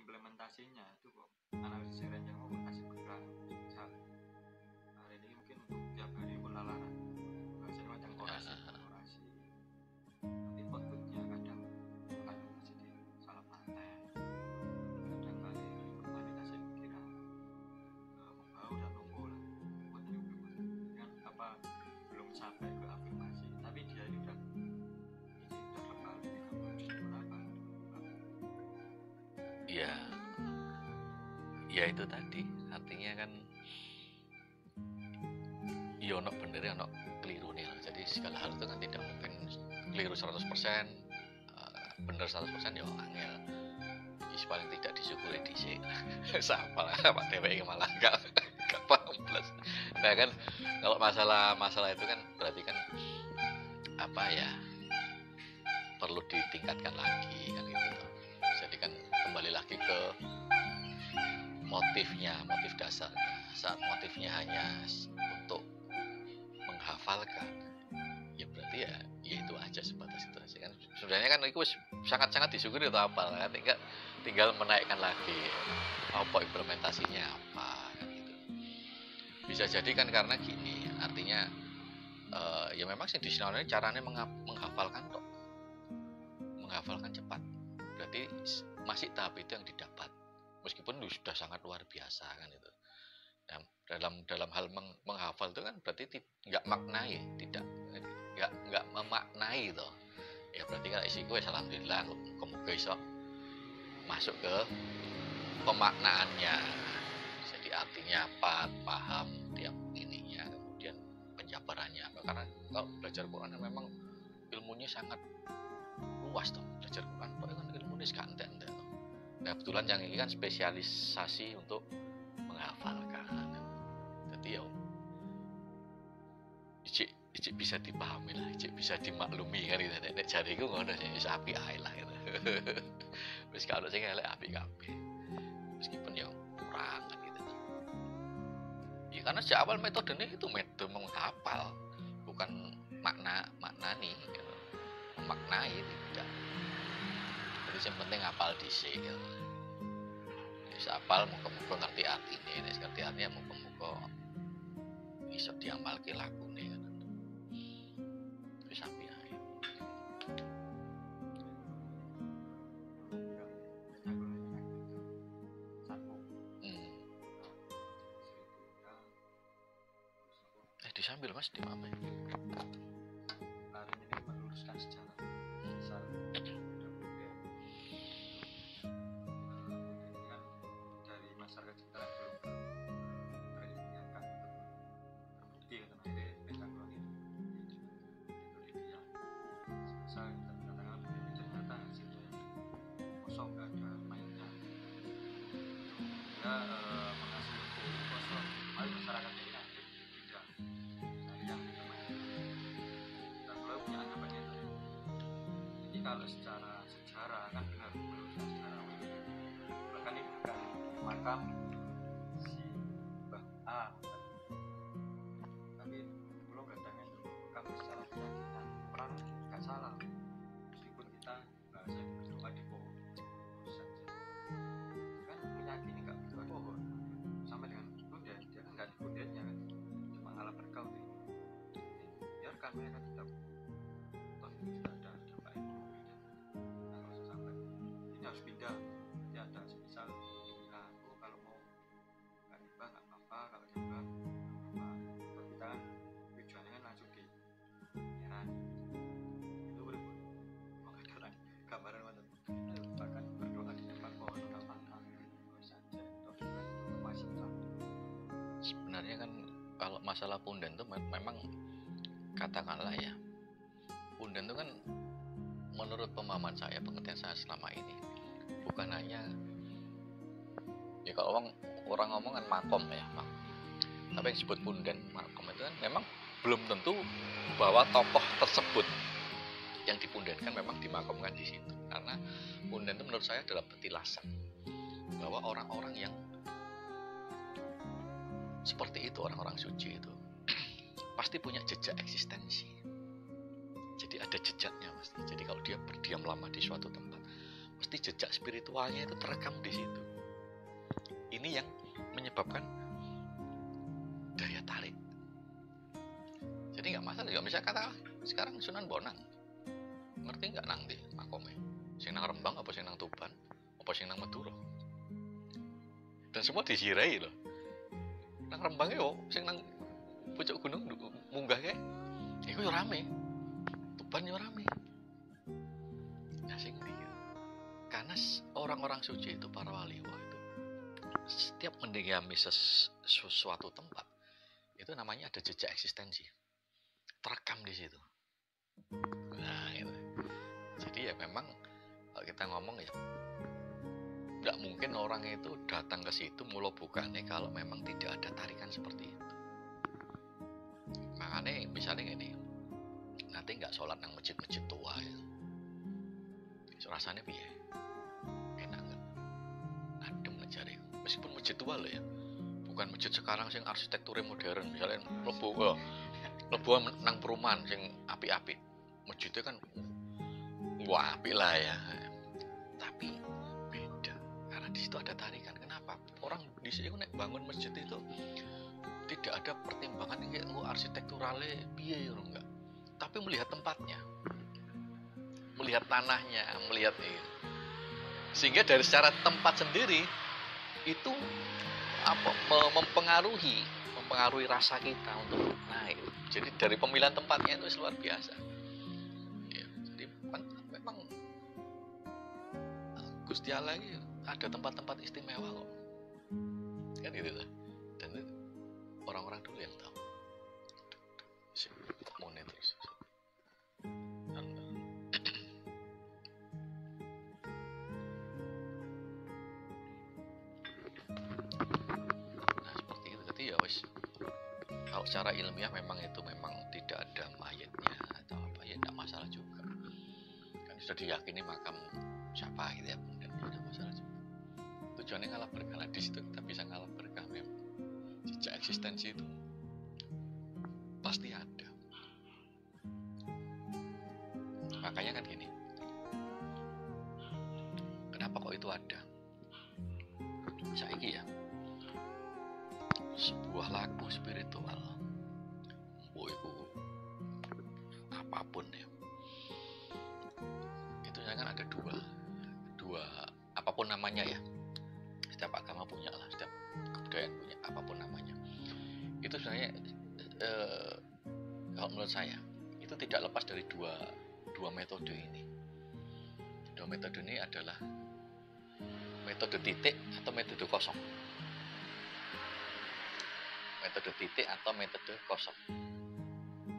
implementasinya itu kok analisis ranking mau kasih bergerak misal hari ini mungkin untuk tiap hari penalaran bahasanya macam korasi nanti outputnya kadang masih di salah paten, kadang kali implementasi pikiran mau dan nunggu lah buat kan apa belum sampai ke afirmasi tapi dia ini udah lebal ya itu tadi artinya kan ya ono bener ono keliru nih. Jadi segala hal itu kan tidak mungkin keliru 100%, bener 100% ya angel. Jadi paling tidak disyukuri dhisik. Siapa lah Pak Dewi malah enggak paham plus. Nah kan kalau masalah itu kan berarti kan apa ya perlu ditingkatkan lagi kan gitu. Jadi kan kembali lagi ke motif dasarnya. Saat motifnya hanya untuk menghafalkan, ya berarti ya itu aja sebatas itu aja kan. Sebenarnya kan itu sangat-sangat disyukuri atau apa kan, tinggal menaikkan lagi apa implementasinya apa kan gitu. Bisa jadi kan karena gini, artinya ya memang sih di sini caranya menghafalkan kok, menghafalkan cepat. Berarti masih tahap itu yang didapat. Meskipun sudah sangat luar biasa kan itu. Nah, dalam hal menghafal itu kan berarti nggak memaknai toh. Ya berarti kan isiku alhamdulillah kemudian iso masuk ke pemaknaannya. Jadi artinya apa, paham tiap ininya, kemudian penjabarannya. Karena kalau belajar Quran memang ilmunya sangat luas toh. Belajar Quran kan ilmunya sekanten toh. Nah kebetulan yang ini kan spesialisasi untuk menghafalkan. Jadi ya icik bisa dipahami lah, icik bisa dimaklumi kan gitu. Nek jariku ngono sih wis apik ae lah gitu. Wis kalau sing elek apik kabeh. Meskipun ya kurang kan gitu. Ya karena sejak awal metodenya itu metode menghafal, bukan maknani gitu. Memaknai tidak. Jadi yang penting hafal dhisik gitu. Wis hafal muga-muga ngerti artine, nek ngerti artine muga-muga iso diamalke lakune kan. Wis apik ae. Disambil Mas di mana? Lari ini meluruskan sejarah. Misal dari masyarakat sekitar belum teringatkan terbukti karena ini pegang kolonial Indonesia. Misal kita katakan ternyata hasilnya kosong, nggak ada mainnya. Ya menghasilkan kosong, mari masyarakat ini nanti tidak yang namanya. Dan kalau punya anggapannya itu. Jadi kalau secara sejarah kan benar meluruskan sejarah. Bahkan ini bukan makam si Mbah A, tapi belum katanya itu makam secara keyakinan orang nggak salah meskipun kita bahasa berdoa di pohon saja kan meyakini nggak berdoa pohon sama dengan punden, dia kan nggak di pundennya kan cuma alat berkau ini biarkan mereka tetap toh itu juga ada dampak ekonomi dan kalau sampai ini harus pindah ya ada semisal dibilang kalau mau nggak nyembah nggak apa-apa, kalau nyembah nggak apa-apa. Kita kan tujuannya kan langsung di peran itu berikut mengadakan gambaran mantan bahkan berdoa di tempat pohon nggak apa-apa saja toh kan masih sama. Sebenarnya kan kalau masalah punden itu memang katakanlah ya, punden itu kan menurut pemahaman saya, pengertian saya selama ini bukan hanya ya kalau orang ngomong kan makom ya, tapi yang disebut punden makom itu kan memang belum tentu bahwa tokoh tersebut yang dipundenkan memang dimakamkan di situ. Karena punden itu menurut saya adalah petilasan bahwa orang-orang yang seperti itu, orang-orang suci itu pasti punya jejak eksistensi. Jadi ada jejaknya pasti. Jadi kalau dia berdiam lama di suatu tempat, mesti jejak spiritualnya itu terekam di situ. Ini yang menyebabkan daya tarik. Jadi nggak masalah ya, misalnya kata sekarang Sunan Bonang, ngerti nggak nang di makome? Sing nang Rembang apa sing nang Tuban? Apa sing nang Madura? Dan semua disirai loh. Nang Rembang yo, sing nang pucuk gunung munggah kae, iku yo rame. Tuban yo rame. Nah sing ndi? Karena orang-orang suci itu, para wali itu, setiap mendiami sesuatu tempat, itu namanya ada jejak eksistensi, terekam di situ. Nah itu. Jadi ya memang kalau kita ngomong ya, nggak mungkin orang itu datang ke situ mulu bukannya kalau memang tidak ada tarikan seperti itu. Makanya misalnya ini, nanti nggak sholat nang masjid-masjid tua ya, rasanya piye? Enak nggak? Adem ngejari. Meskipun masjid tua loh ya, bukan masjid sekarang sing arsitekturnya modern. Misalnya lebu nang perumahan sing api-api, masjidnya kan wah api lah ya. Tapi beda karena di situ ada tarikan. Kenapa? Orang di sini nek bangun masjid itu tidak ada pertimbangan kayak arsitekturalnya piye ya enggak. Tapi melihat tempatnya, melihat tanahnya, melihat ini. Sehingga dari secara tempat sendiri itu mempengaruhi rasa kita untuk naik. Jadi dari pemilihan tempatnya itu luar biasa. Ya, jadi memang Gusti Allah ini ada tempat-tempat istimewa kok. Kan gitu lah. Dan orang-orang dulu yang tahu. Monitor terus. Kalau secara ilmiah memang tidak ada mayatnya atau apa ya tidak masalah juga. Kan sudah diyakini makam siapa gitu ya, tidak masalah juga. Tujuannya ngalah berkah, di situ kita bisa ngalah berkah memang. Jejak eksistensi itu pasti ada. Makanya kan gini, kenapa kok itu ada? Saiki ya, sebuah lagu spiritual, itu apapun ya, itu kan ada dua apapun namanya ya. Setiap agama punya lah, setiap kebudayaan punya apapun namanya. Itu sebenarnya kalau menurut saya itu tidak lepas dari dua metode ini. Dua metode ini adalah metode titik atau metode kosong. Metode titik atau metode kosong.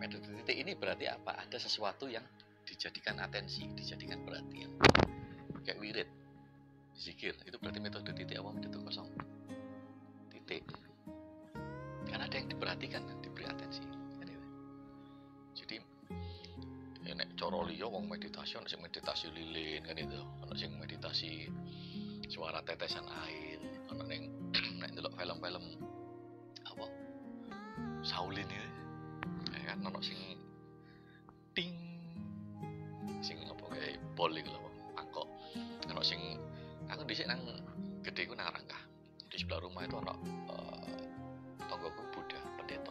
Metode titik ini berarti apa? Ada sesuatu yang dijadikan atensi, dijadikan perhatian. Kayak wirid, zikir, itu berarti metode titik apa metode kosong? Titik. Karena ada yang diperhatikan, diberi atensi. Jadi nek cara liya wong meditasi ana sing meditasi lilin kan itu, ana sing meditasi suara tetesan air, ana ning nek ndelok film-film apa Shaolin ya kan ono sing ting sing apa kayak bol iku lho mangkok, ono sing aku dhisik nang gedhe ku nang Rangkah di sebelah rumah itu ono tonggoku Buddha pendeta,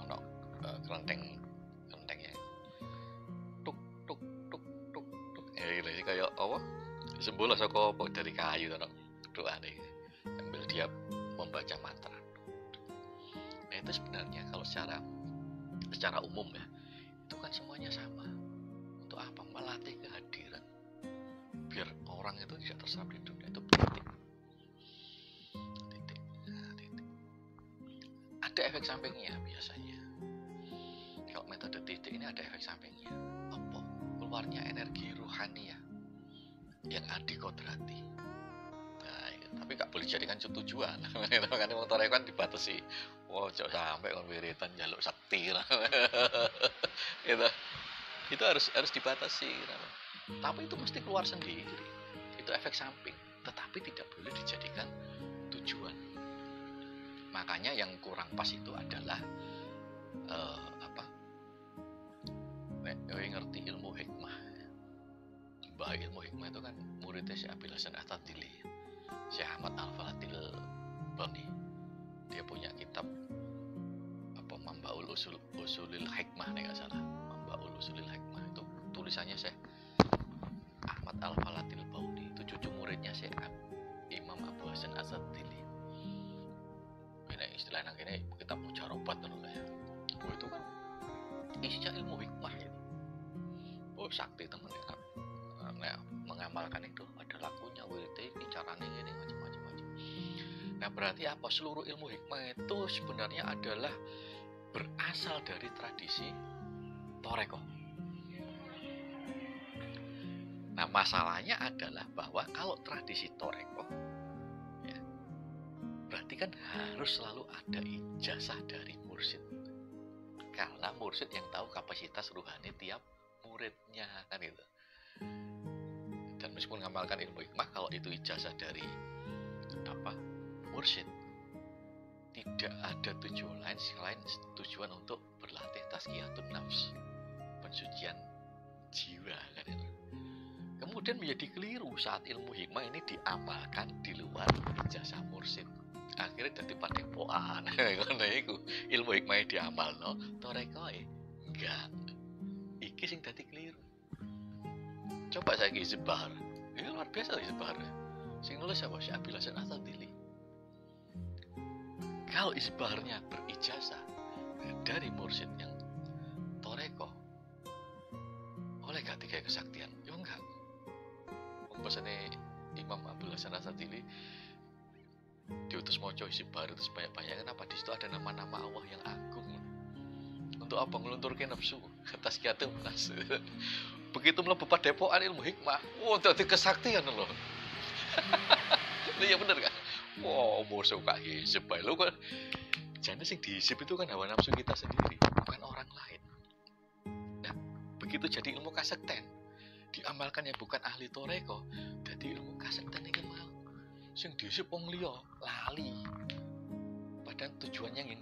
ono kelenteng ya tuk tuk tuk tuk tuk ini kayak apa sembul saka dari kayu ono doane sambil dia membaca mantra. Nah itu sebenarnya kalau secara umum ya, itu kan semuanya sama. Untuk apa? Melatih kehadiran biar orang itu tidak terserap di dunia. Itu titik. Nah, titik. Ada efek sampingnya biasanya. Kalau metode titik ini ada efek sampingnya. Apa? Keluarnya energi rohani ya, yang adikodrati. Tapi gak boleh jadikan tujuan. Kan motor kan dibatasi. Wow, jauh sampai kon wiritan jaluk sakti lah. Itu harus dibatasi. Tapi itu mesti keluar sendiri. Itu efek samping. Tetapi tidak boleh dijadikan tujuan. Makanya yang kurang pas itu adalah ngerti ilmu hikmah. Ilmu hikmah itu kan murid muridnya Syekh Abil Hasan At-Tadili, Syekh Ahmad Al-Falatil Bani. Dia punya kitab apa Mambaul Usulil Hikmah nih nggak salah. Mambaul Usulil Hikmah itu tulisannya Syekh Ahmad Al-Falatil Bani, itu cucu muridnya Syekh Imam Abu Hasan At-Tadili. Ini istilahnya ini kitab mujarobat tuh ya. Oh itu kan isinya ilmu hikmah ya. Oh sakti temen ya. Nah, mengamalkan itu ada lakunya, wiridnya ini caranya ini macam-macam. Nah berarti apa, seluruh ilmu hikmah itu sebenarnya adalah berasal dari tradisi Toreko. Nah masalahnya adalah bahwa kalau tradisi Toreko ya, berarti kan harus selalu ada ijazah dari mursyid, karena mursyid yang tahu kapasitas ruhani tiap muridnya kan itu. Dan meskipun mengamalkan ilmu hikmah, kalau itu ijazah dari apa mursyid, tidak ada tujuan lain selain tujuan untuk berlatih tazkiyatun nafs, pensucian jiwa kan itu. Kemudian menjadi keliru saat ilmu hikmah ini diamalkan di luar ijazah mursyid. Akhirnya jadi padepokan. Karena itu ilmu hikmah diamal no, torekoe enggak. Iki sing dadi keliru. Coba saya Isbahar. Ini luar biasa Isbahar. Sing nulis siapa? Syekh Abil Hasan At-Tadili. Kalau Isbaharnya berijazah dari mursyid yang toreko, oleh gak tiga kesaktian? Ya enggak. Pembahasannya Imam Abil Hasan At-Tadili diutus moco Isbahar itu sebanyak-banyaknya. Kenapa? Di situ ada nama-nama Allah yang agung. Untuk apa? Ngelunturkan nafsu. Tazkiyatun nafs. Begitu mlebu padepokan ilmu hikmah, dadi kesaktian loh. Iya bener kan? Mau suka hisib bae. Lo kan jane sing dihisib itu kan hawa nafsu kita sendiri, bukan orang lain. Nah, begitu jadi ilmu kasekten, diamalkan yang bukan ahli toreko, jadi ilmu kasekten iki mau sing dihisib wong liya lali. Padahal tujuannya ingin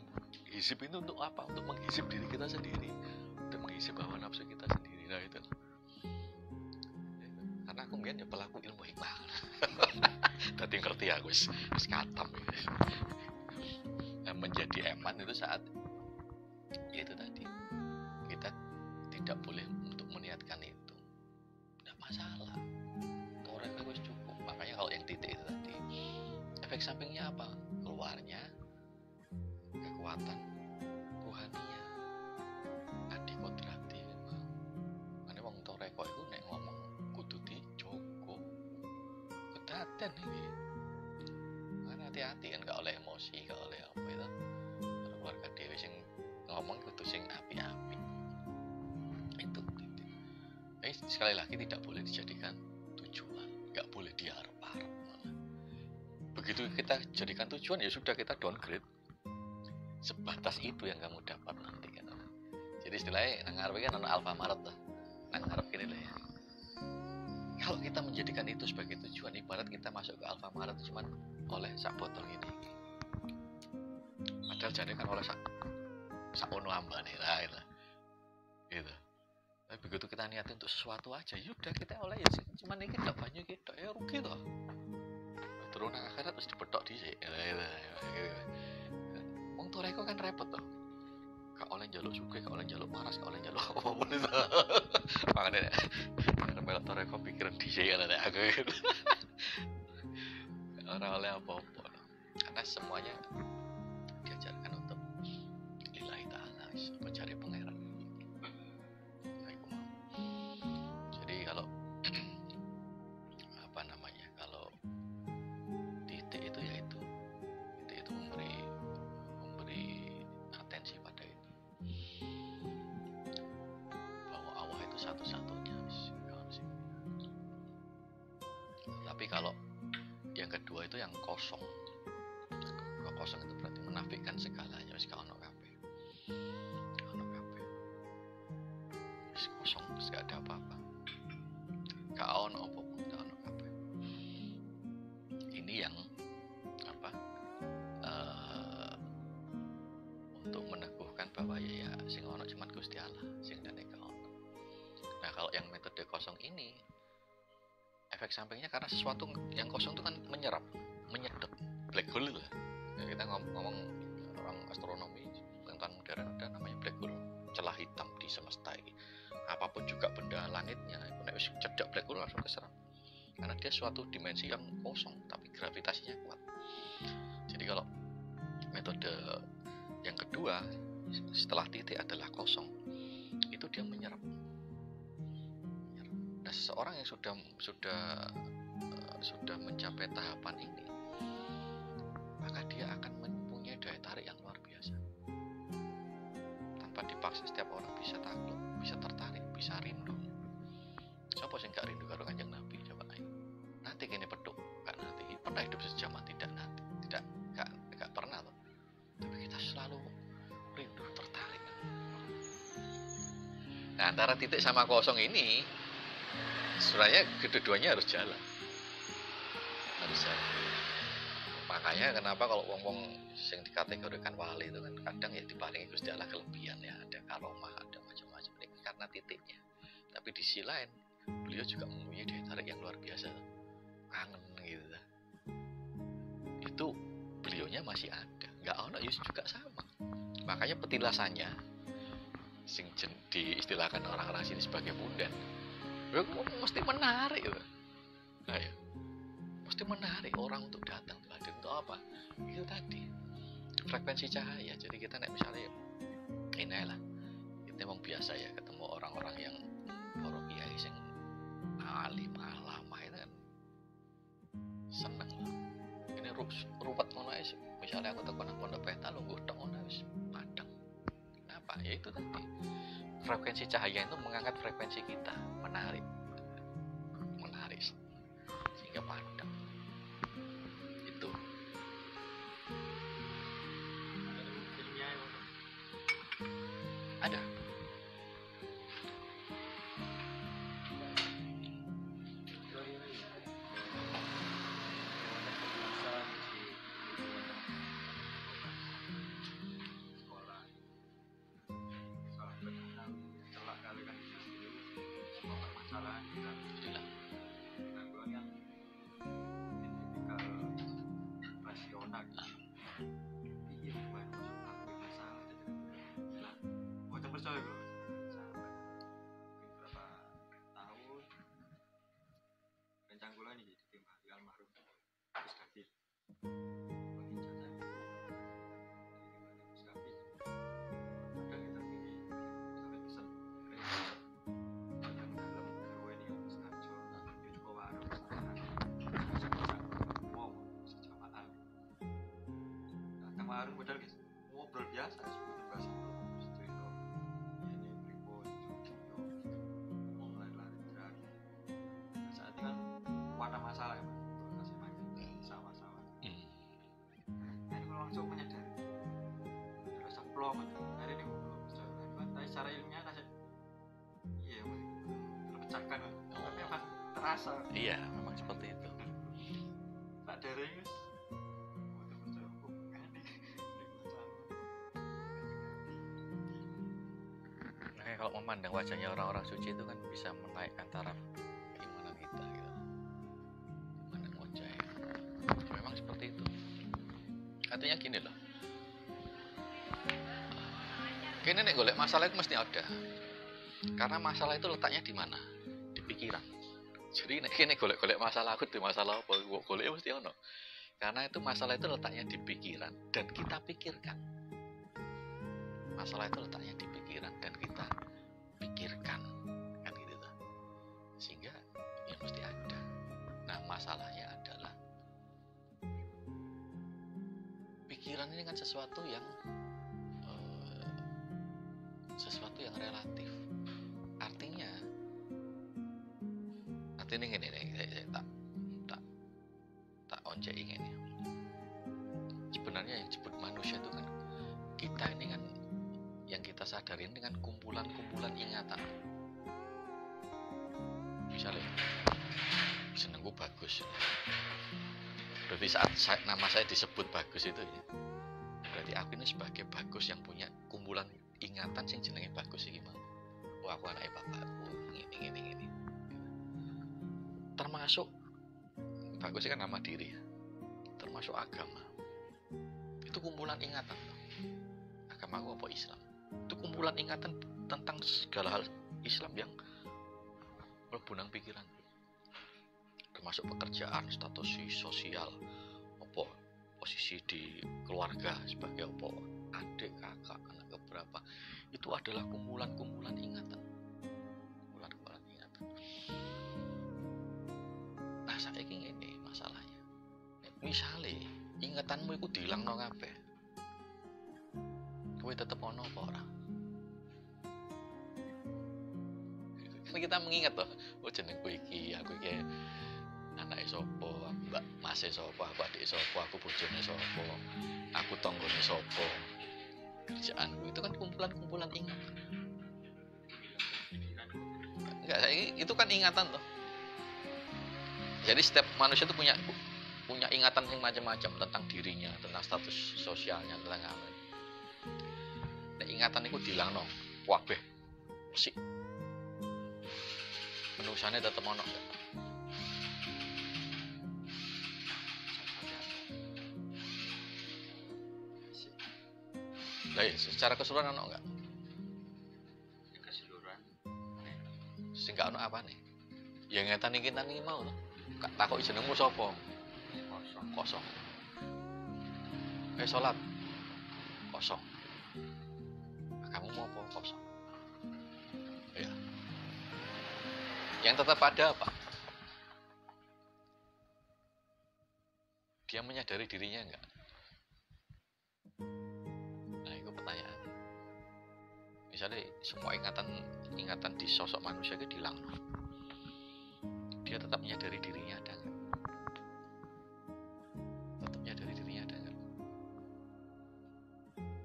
hisib itu untuk apa? Untuk menghisib diri kita sendiri, untuk menghisib hawa nafsu kita sendiri. Nah itu. Karena aku mungkin ya pelaku ilmu hikmah. Tadi ngerti aku wis katam gitu. Nah, menjadi eman itu saat ya itu tadi kita tidak boleh untuk meniatkan itu. Tidak masalah. Torek itu cukup. Makanya kalau yang titik itu tadi efek sampingnya apa? Keluarnya kekuatan ruhania, adi kodrati. Karena wong toreko itu nek ngomong kudu dijogo. Kedaten iki. Kan hati-hati kan gak oleh emosi, gak oleh apa itu. Kalau keluarga dhewe sing ngomong kudu sing api-api. Itu titik. Sekali lagi tidak boleh dijadikan tujuan, gak boleh diharap-harap. Begitu kita jadikan tujuan ya sudah kita downgrade. Sebatas itu yang kamu dapat nanti kan. Jadi istilahnya nang ngarep kan ana Alfamaret lah. Nang ngarep kene lho ya. Kalau kita menjadikan itu sebagai tujuan, ibarat kita masuk ke Alfamaret cuman oleh sak botol ini. Padahal jane kan oleh sak ono ambane lah itu. Gitu. Tapi begitu kita niatin untuk sesuatu aja, yaudah kita oleh ya cuman iki tak banyak kita ya rugi toh. Terus nang akhirat terus dipethok dhisik. Wong toreko kan repot toh. Gak oleh njaluk sugih, gak oleh njaluk waras, gak oleh njaluk apa-apa itu. Makane nek melok toreko pikiran dhisik kan nek aku. Ora oleh apa-apa. Karena semuanya diajarkan untuk lillahi ta'ala, mencari pangeran. Jadi kalau apa namanya? Kalau titik itu ya itu. Titik itu memberi atensi pada itu. Bahwa Allah itu satu-satunya. Tapi kalau yang kedua itu yang kosong. Kalau kosong itu berarti menafikan segalanya. Wis gak ono kabeh. Ono kabeh. Wis kosong, wis gak ada apa-apa. Gak ono apa-apa, gak ono kabeh. Ini yang apa? Untuk meneguhkan bahwa ya sing ono cuman Gusti Allah, sing liyane gak ono. Nah, kalau yang metode kosong ini efek sampingnya karena sesuatu yang kosong itu kan menyedot black hole lah. Ya, kita ngomong orang astronomi tentang modern ada namanya black hole, celah hitam di semesta ini. Apapun juga benda langitnya, nek wis cedek black hole langsung keserap. Karena dia suatu dimensi yang kosong tapi gravitasinya kuat. Jadi kalau metode yang kedua setelah titik adalah kosong, itu dia menyerap. Nah, seseorang yang sudah mencapai tahapan ini, maka dia akan mempunyai daya tarik yang luar biasa. Tanpa dipaksa, setiap orang bisa takluk, bisa tertarik, bisa rindu. Siapa sih nggak rindu karo Kanjeng Nabi? Coba ayo. Nanti kene peduk, nggak nanti. Pernah hidup sejaman tidak nanti, nggak pernah loh. Tapi kita selalu rindu, tertarik. Nah, antara titik sama kosong ini, sebenarnya kedua-duanya harus jalan. Makanya kenapa kalau wong-wong yang dikategorikan wali itu kan kadang ya diparingi Gusti Allah kelebihan ya, ada karomah, ada macam-macam ini karena titiknya. Tapi di sisi lain beliau juga mempunyai daya tarik yang luar biasa, kangen gitu. Itu beliaunya masih ada, nggak ono Yus juga sama. Makanya petilasannya sing diistilahkan orang-orang sini sebagai bundan, mesti menarik ya. Ayo. Mesti menarik orang untuk datang hadir untuk apa? Itu tadi frekuensi cahaya. Jadi kita misalnya ini lah, kita memang biasa ya ketemu orang-orang yang para kiai sing alim alama itu kan seneng lah. Ini ruwet ngono ae. Misalnya aku tekan nang pondok peta lungguh tok ngono wis padang. Kenapa? Ya itu tadi. Frekuensi cahaya itu mengangkat frekuensi kita, menarik sehingga padang. Itu. Ada. Kemarin modal guys, ngobrol biasa seperti bahasa itu ini pripun ngomong lari terakhir. Nah, saat ini kan warna masalah ya masih makin sama-sama. Nah, ini langsung menyadari rasa plong hari ini belum bisa, tapi secara ilmiah rasa iya terpecahkan, tapi memang terasa. Iya, memang seperti itu. Tak dari guys. Kalau memandang wajahnya orang-orang suci itu kan bisa menaikkan taraf keimanan kita gitu. Memandang wajahnya memang seperti itu. Artinya gini loh, kini nek golek masalah itu mesti ada, karena masalah itu letaknya di mana? Di pikiran. Jadi nek kini golek masalah, aku di masalah apa? Golek mesti ono, karena itu masalah itu letaknya di pikiran dan kita pikirkan. Masalah itu letaknya di pikiran dan kita pikirkan, kan gitu tuh. Sehingga ya mesti ada. Nah, masalahnya adalah pikiran ini kan sesuatu yang relatif. Artinya gini saya tak oncek ini. Sebenarnya yang disebut manusia itu kan kita ini kan yang kita sadarin dengan kumpulan-kumpulan ingatan. Misalnya senengku Bagus, berarti saat nama saya disebut Bagus itu ya, berarti aku ini sebagai Bagus yang punya kumpulan ingatan sing jenenge Bagus iki mau. Wah, aku anake bapakku, ngene. termasuk bagus kan nama diri ya, termasuk agama. Itu kumpulan ingatan. Agama aku apa Islam? Itu kumpulan ingatan tentang segala hal Islam yang mlebu nang pikiran. Termasuk pekerjaan, status sosial, apa posisi di keluarga sebagai apa, adik, kakak, anak keberapa. Itu adalah kumpulan-kumpulan ingatan. Kumpulan-kumpulan ingatan. Nah, saiki ngene masalahnya. Misale ingatanmu iku dilangno kabeh. Kowe tetep ono apa ora? Kan kita mengingat toh, oh jenengku iki, aku iki anake sapa, mbak mase sapa, aku adik sapa, aku bojone sapa, aku tanggane sapa. Kerjaanku itu kan kumpulan-kumpulan ingatan. Enggak, itu kan ingatan toh. Jadi setiap manusia itu punya ingatan yang macam-macam tentang dirinya, tentang status sosialnya, tentang apa. Nek ingatan itu dilangno, kabeh mesti. Menungsane tetep ono enggak? Lah secara keseluruhan ono enggak? Keseluruhan. Sing gak ono apane? Ya ngetan iki mau to. Kak takoki jenengmu sapa? Kosong. Salat. Kosong. Kamu mau apa? Kosong. Ya. Yang tetap ada apa? Dia menyadari dirinya enggak? Nah, itu pertanyaan. Misalnya semua ingatan di sosok manusia itu hilang. Dia tetap menyadari dirinya ada enggak? Tetap menyadari dirinya ada enggak?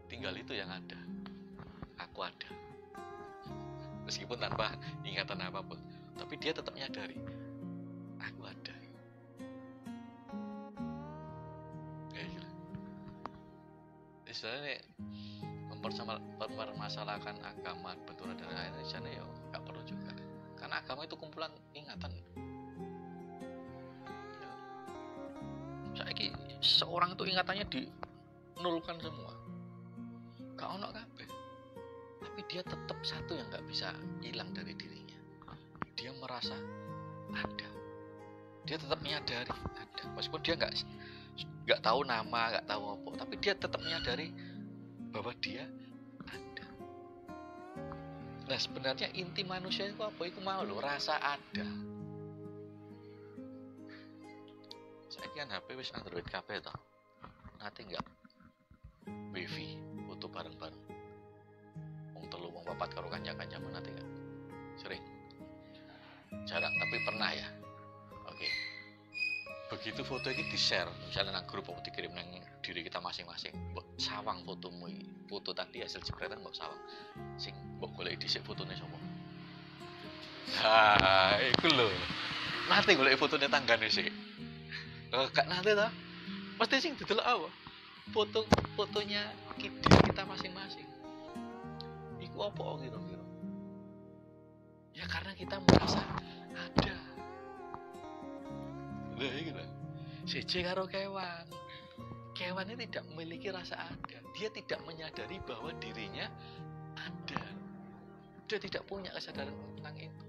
Tinggal itu yang ada. Aku ada. Meskipun tanpa ingatan apapun, tapi dia tetap menyadari aku ada. Kayak gitu. Istilahnya mempermasalahkan agama betul dan lain-lain di sana ya nggak perlu juga. Karena agama itu kumpulan ingatan. Ya. Saiki seorang itu ingatannya dinulkan semua. Gak ono kabeh. Tapi dia tetap satu yang nggak bisa hilang dari dirinya. Dia merasa ada. Dia tetap menyadari ada. Meskipun dia nggak tahu nama, nggak tahu apa, tapi dia tetap menyadari bahwa dia ada. Nah sebenarnya inti manusia itu apa? Itu mau loh rasa ada. Saya kan HP wis Android kabeh toh. Nanti nggak wifi foto bareng-bareng. Wong telu wong papat karo kanca-kancamu nanti nggak? Sering. Jarang, tapi pernah ya. Oke. Begitu foto ini di-share, misalnya nang grup atau dikirim nang diri kita masing-masing, mbok sawang fotomu iki. Foto tadi hasil jepretan mbok sawang. Sing mbok golek dhisik fotone sapa? Ha, iku lho. Nanti golek fotone tanggane sik. Gak nanti ta? Mesti sing didelok apa? Fotonya kita masing-masing. Iku apa kira-kira? Ya karena kita merasa ada. Nah, gitu. Siji karo kewan. Kewan ini tidak memiliki rasa ada. Dia tidak menyadari bahwa dirinya ada. Dia tidak punya kesadaran tentang itu.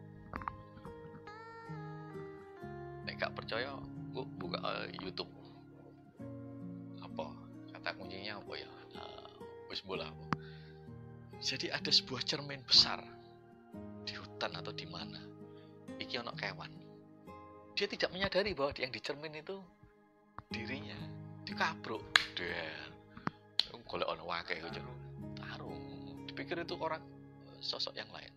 Nek gak percaya, buka YouTube. Apa? Kata kuncinya apa ya? Wis bola apa? Jadi ada sebuah cermin besar di hutan atau di mana. Iki ono kewan. Dia tidak menyadari bahwa yang dicermin itu dirinya. Dikabruk. Der. Golek ono wae gitu. Tarung. Dipikir itu orang sosok yang lain.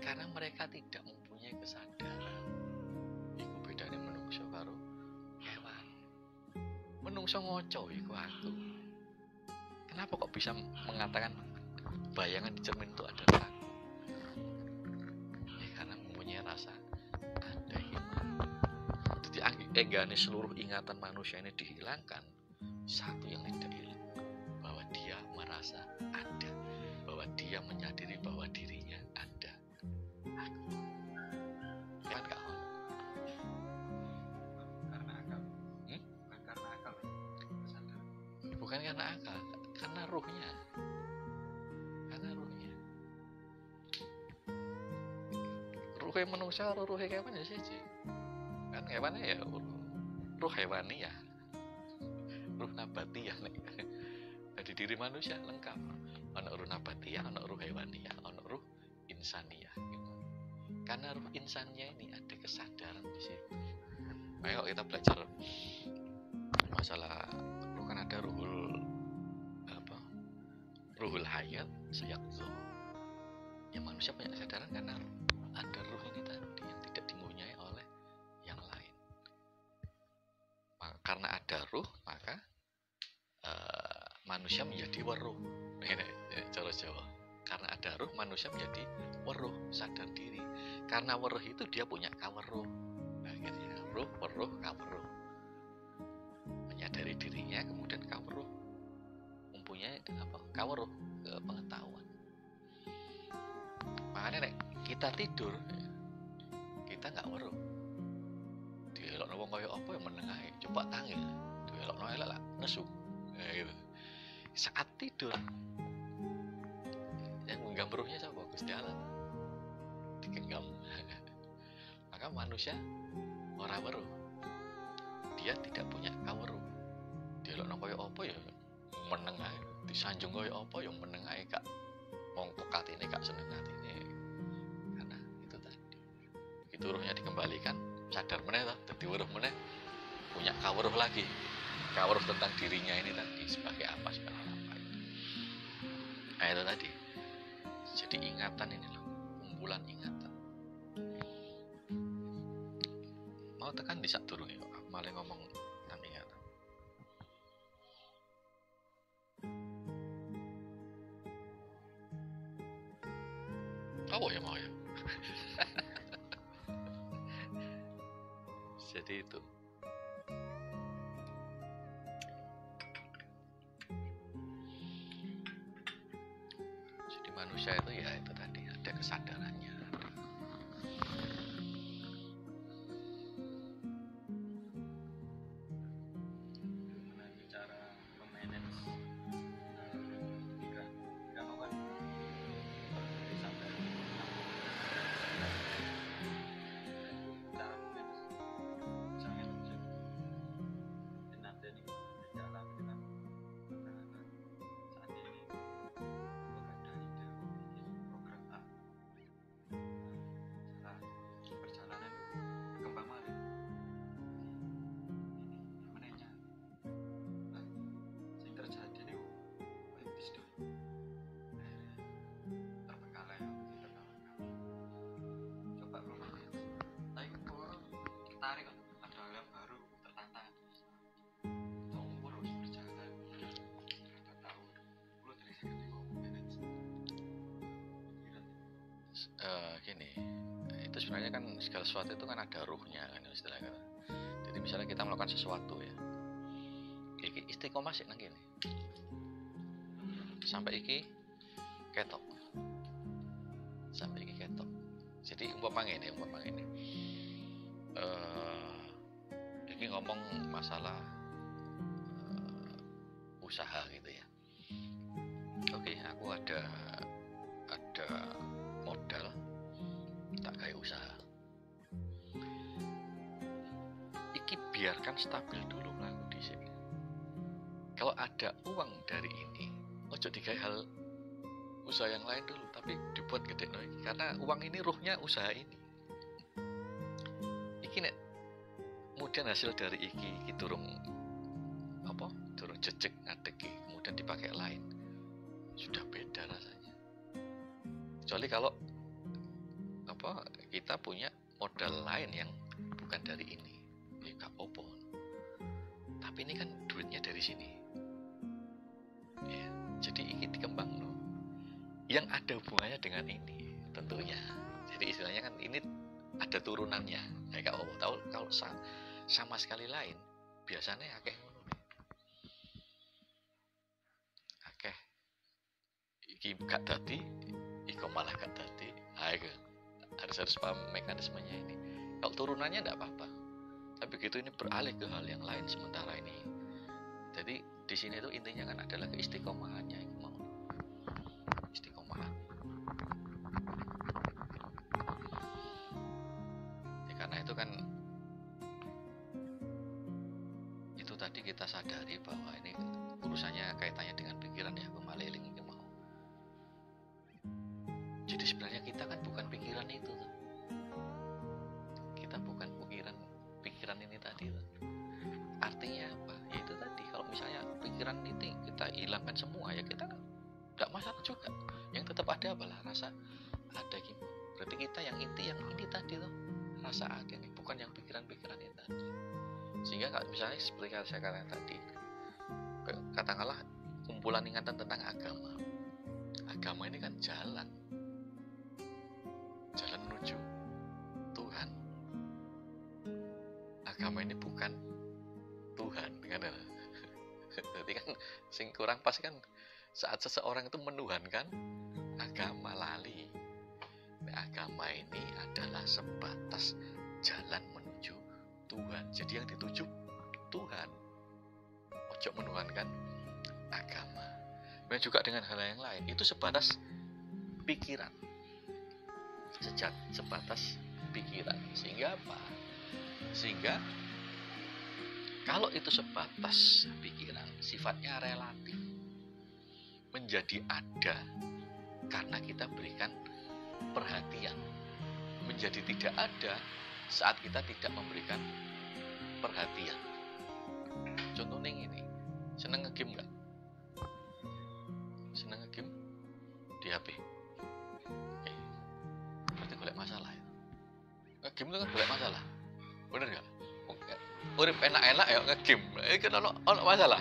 Karena mereka tidak mempunyai kesadaran. Iku bedanya menungso karo hewan. Menungso ngoco iku aku. Kenapa kok bisa mengatakan bayangan di cermin itu adalah aku? Karena mempunyai rasa ada iman. Jadi egane seluruh ingatan manusia ini dihilangkan. Satu yang tidak hilang, bahwa dia merasa ada, bahwa dia menyadari bahwa dirinya ada. Aku. bukan karena akal, karena ruhnya. Ruhe manusia, ruhe hewan ya siji. Kan hewannya ya ruh hewani ya, ruh nabati ya nih. Jadi diri manusia lengkap. Ono ruh nabati ya, ono ruh hewani ya, ono ruh insani ya. Gitu. Karena ruh insannya ini ada kesadaran di situ. Ayo kita belajar masalah ruh, kan ada ruhul hayat sayaqzo. Ya manusia punya kesadaran karena ada ruh ini tadi yang tidak dimpunyai oleh yang lain. Karena ada ruh, maka manusia menjadi weruh. Ini cara Jawa. Karena ada ruh, manusia menjadi weruh, sadar diri. Karena weruh itu dia punya kaweruh. Nah, gitu ya. Ruh, weruh, kaweruh. Menyadari dirinya, kemudian kaweruh. Mempunyai kaweruh, pengetahuan. Makanya kita tidur, kita nggak weruh. Dielokno wong kaya apa yang menengahi, coba tangil. Dielokno elek lah, nesu. Gitu. Saat tidur, yang menggenggam ruhnya siapa? Gusti Allah. Digenggam. Maka manusia ora weruh. Dia tidak punya kaweruh. Dielokno kaya apa ya menengahi, disanjung kaya apa ya menengahi kak mongkok atine kak seneng atine. Karena itu tadi. Begitu ruhnya dikembalikan, sadar meneh ta, dadi weruh meneh, punya kaweruh lagi. Kaweruh tentang dirinya ini tadi sebagai apa itu. Nah, itu tadi. Jadi ingatan ini loh, kumpulan ingatan. Mau tekan di sak durunge kok malah ngomong tentang ingatan. Oh ya mau ya. Jadi itu. Jadi manusia itu ya itu tadi ada kesadarannya. Gimana cara memanage pikiran? Kamu kan sampai cara manage jangan nanti ini berjalan dengan saat ini bukan dari program A setelah perjalanan kembang mana ini menanya yang terjadi ini itu sudah terbengkalai coba tapi kalau tarik ada hal yang baru tertantang umur harus berjalan berapa tahun lu dari sekali manage pikiran Gini, itu sebenarnya kan segala sesuatu itu kan ada ruhnya kan istilahnya. Jadi misalnya kita melakukan sesuatu ya, iki istiqomah sih nang kene. Sampai iki ketok. Jadi umpama ngene. Iki ngomong masalah usaha gitu ya. Oke, aku ada modal tak kayak usaha. Iki biarkan stabil dulu mlaku dhisik. Kalau ada uang dari ini, ojo digawe hal usaha yang lain dulu, tapi dibuat gede no iki. Karena uang ini ruhnya usaha ini. Iki nek kemudian hasil dari iki durung jejeg ngadegi, kemudian dipakai lain, sudah beda rasanya. Kecuali kalau kita punya modal lain yang bukan dari ini, ya gak apa-apa. Tapi ini kan duitnya dari sini, ya. Jadi ini dikembang loh. Yang ada hubungannya dengan ini tentunya. Jadi istilahnya kan ini ada turunannya. Ya gak apa-apa. Tahu kalau sama sekali lain, biasanya akeh ngono. Akeh. Iki gak dadi, iko malah gak dadi. Ayo. Harus paham mekanismenya ini. Kalau turunannya tidak apa-apa, tapi begitu ini beralih ke hal yang lain sementara ini. Jadi di sini tuh intinya kan adalah keistiqomahannya itu mau. Istiqomah. Ya, karena itu kan itu tadi kita sadari bahwa ini urusannya kaitannya dengan pikiran ya, kembali ini mau. Jadi sebenarnya kita kan bukan pikiran itu tuh. Kita bukan pikiran ini tadi tuh. Artinya apa? Ya itu tadi, kalau misalnya pikiran ini kita hilangkan semua ya kita nggak masalah juga. Yang tetap ada apalah rasa ada gitu. Berarti kita yang inti yang ini tadi tuh, rasa ada nih, bukan yang pikiran-pikiran itu tadi. Sehingga kalau misalnya seperti yang saya katakan tadi, katakanlah kumpulan ingatan tentang agama. Agama ini kan jalan menuju Tuhan. Agama ini bukan Tuhan, kan? Berarti kan sing kurang pas kan saat seseorang itu menuhankan agama lali. Nah, agama ini adalah sebatas jalan menuju Tuhan. Jadi yang dituju Tuhan. Ojo menuhankan agama. Dan juga dengan hal yang lain, itu sebatas pikiran. Sebatas pikiran. Sehingga apa? Sehingga kalau itu sebatas pikiran, sifatnya relatif, menjadi ada karena kita berikan perhatian, menjadi tidak ada saat kita tidak memberikan perhatian. Contohnya ini, seneng nge-game nggak? Seneng nge-game di HP? Berarti golek masalah ya? Nge-game itu kan golek masalah, bener nggak? Urip enak-enak ya nge-game, kan ono masalah.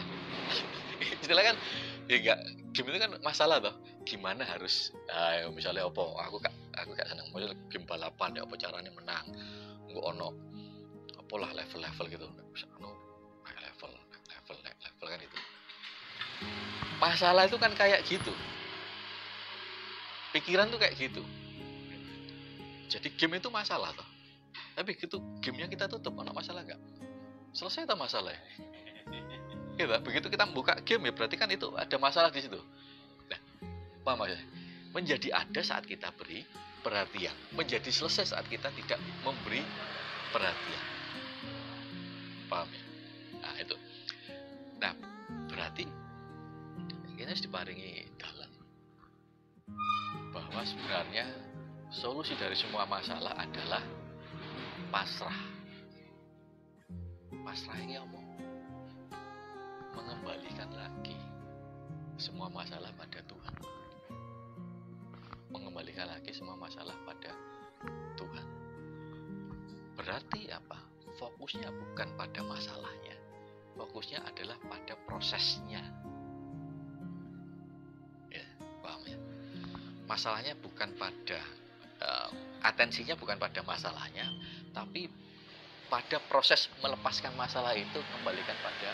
Istilahnya kan, ya enggak, game itu kan masalah toh. Gimana harus, misalnya aku gak seneng, misalnya game balapan ya, apa caranya menang, nggak ono, apalah level-level gitu, bisa naik level kan itu. Masalah itu kan kayak gitu, pikiran tuh kayak gitu. Jadi game itu masalah toh. Tapi gitu gamenya kita tutup, ono masalah nggak? Selesai tak masalah ya? Gitu, begitu kita buka game ya berarti kan itu ada masalah di situ. Nah, paham ya? Menjadi ada saat kita beri perhatian, menjadi selesai saat kita tidak memberi perhatian. Paham ya? Nah itu. Nah berarti ini harus diparingi dalam bahwa sebenarnya solusi dari semua masalah adalah pasrah. Pasrah ini apa? Mengembalikan lagi semua masalah pada Tuhan. Mengembalikan lagi semua masalah pada Tuhan. Berarti apa? Fokusnya bukan pada masalahnya. Fokusnya adalah pada prosesnya. Ya, paham ya? Masalahnya bukan pada atensinya bukan pada masalahnya, tapi pada proses melepaskan masalah itu, kembalikan pada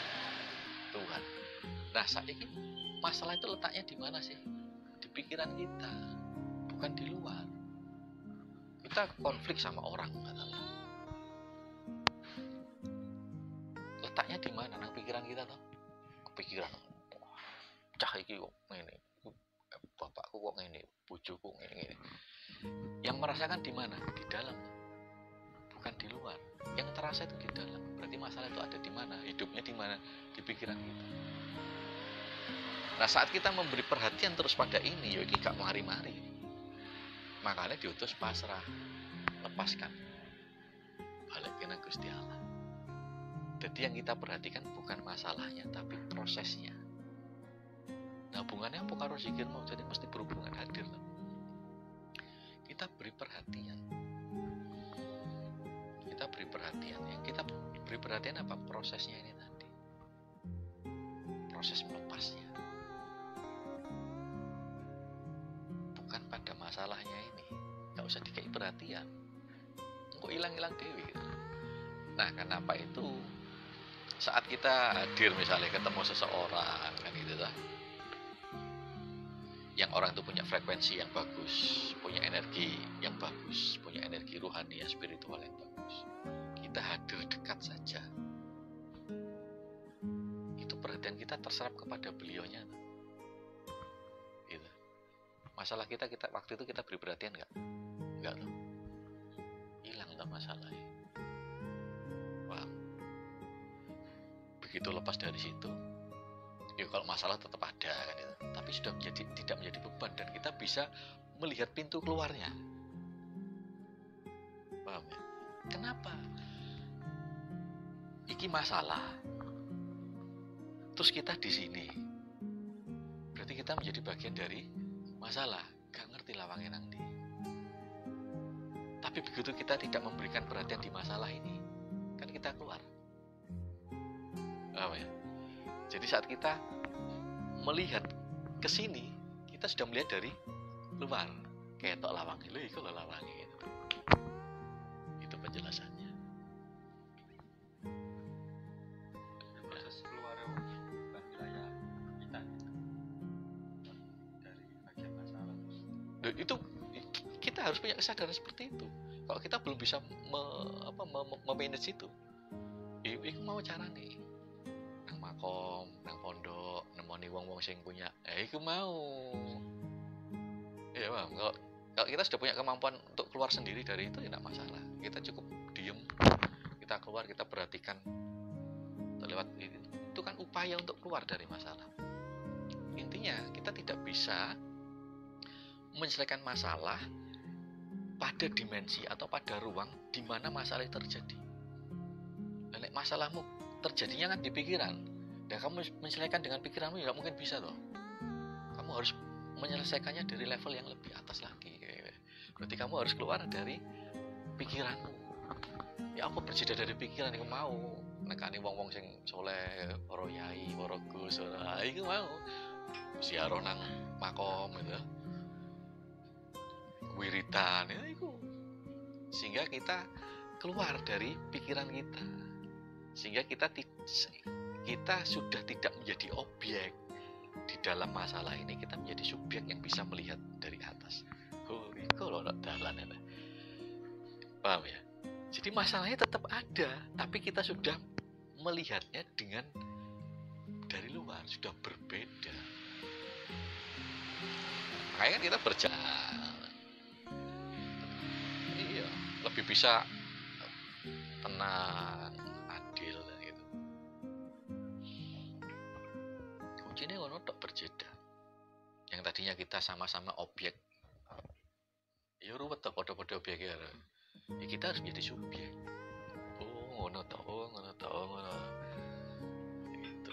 Tuhan. Nah, saat ini masalah itu letaknya di mana sih? Di pikiran kita, bukan di luar. Kita konflik sama orang, katakan. Letaknya di mana? Nang pikiran kita toh. Kepikiran, cah iki kok ngene, bapakku kok ngene, bojoku ngene. Yang merasakan di mana? Di dalam, bukan di luar. Yang terasa itu di dalam. Berarti masalah itu ada di mana? Hidupnya di mana? Di pikiran kita. Nah, saat kita memberi perhatian terus pada ini, ya ini gak mari-mari. Makanya diutus pasrah, lepaskan, balikin ke Gusti Allah. Jadi yang kita perhatikan bukan masalahnya, tapi prosesnya. Nah, hubungannya apa karo zikir mau? Jadi mesti berhubungan, hadir. Kita beri perhatian. Kita beri perhatian. Yang kita beri perhatian apa? Prosesnya ini tadi. Proses melepasnya. Bukan pada masalahnya ini. Gak usah dikei perhatian. Kok hilang-hilang dewi. Nah, kenapa itu? Saat kita hadir misalnya ketemu seseorang kan gitu lah. Yang orang itu punya frekuensi yang bagus, punya energi yang bagus, punya energi rohani yang spiritual yang bagus. Kita hadir dekat saja. Itu perhatian kita terserap kepada beliaunya gitu. Masalah kita waktu itu kita beri perhatian enggak loh, hilang tuh masalahnya. Wah, begitu lepas dari situ ya kalau masalah tetap ada kan itu, tapi sudah tidak menjadi beban dan kita bisa melihat pintu keluarnya. Paham ya? Kenapa? Iki masalah. Terus kita di sini. Berarti kita menjadi bagian dari masalah. Gak ngerti lawangnya nanti. Tapi begitu kita tidak memberikan perhatian di masalah ini, kan kita keluar. Paham ya? Jadi saat kita melihat ke sini, kita sudah melihat dari luar. Kayak tok lawangi, lho iku lho lawangi gitu. Itu penjelasannya. Proses keluar bukan wilayah kita dari bagian masalah. Dan itu kita harus punya kesadaran seperti itu. Kalau kita belum bisa memanage itu, itu mau cara nih. Nang makom, nang pondok, nemoni wong-wong sing punya, itu mau. Ya bang, kalau kita sudah punya kemampuan untuk keluar sendiri dari itu, tidak masalah. Kita cukup diem, kita keluar, kita perhatikan lewat itu kan upaya untuk keluar dari masalah. Intinya kita tidak bisa menyelesaikan masalah pada dimensi atau pada ruang di mana masalah itu terjadi. Dan masalahmu terjadinya kan di pikiran, dan kamu menyelesaikan dengan pikiranmu tidak mungkin bisa toh. Kamu harus menyelesaikannya dari level yang lebih atas lagi. Berarti kamu harus keluar dari pikiranmu. Ya apa berbeda dari pikiran yang mau nekani wong-wong sing soleh, para yai, para gus, iku mau ziarah nang makom gitu. Wiridan itu. Sehingga kita keluar dari pikiran kita. Sehingga kita sudah tidak menjadi objek di dalam masalah ini, kita menjadi subjek yang bisa melihat dari atas. Oh, itu loh dalan ya. Paham ya? Jadi masalahnya tetap ada, tapi kita sudah melihatnya dengan dari luar, sudah berbeda. Makanya kan kita berjalan. Iya, lebih bisa tenang, adil gitu. Kuncinya ngono tok berbeda. Yang tadinya kita sama-sama objek, ya ruwet tok padha-padha objeknya. Ya kita harus menjadi subjek. Oh, ngono tok, ngono. Gitu.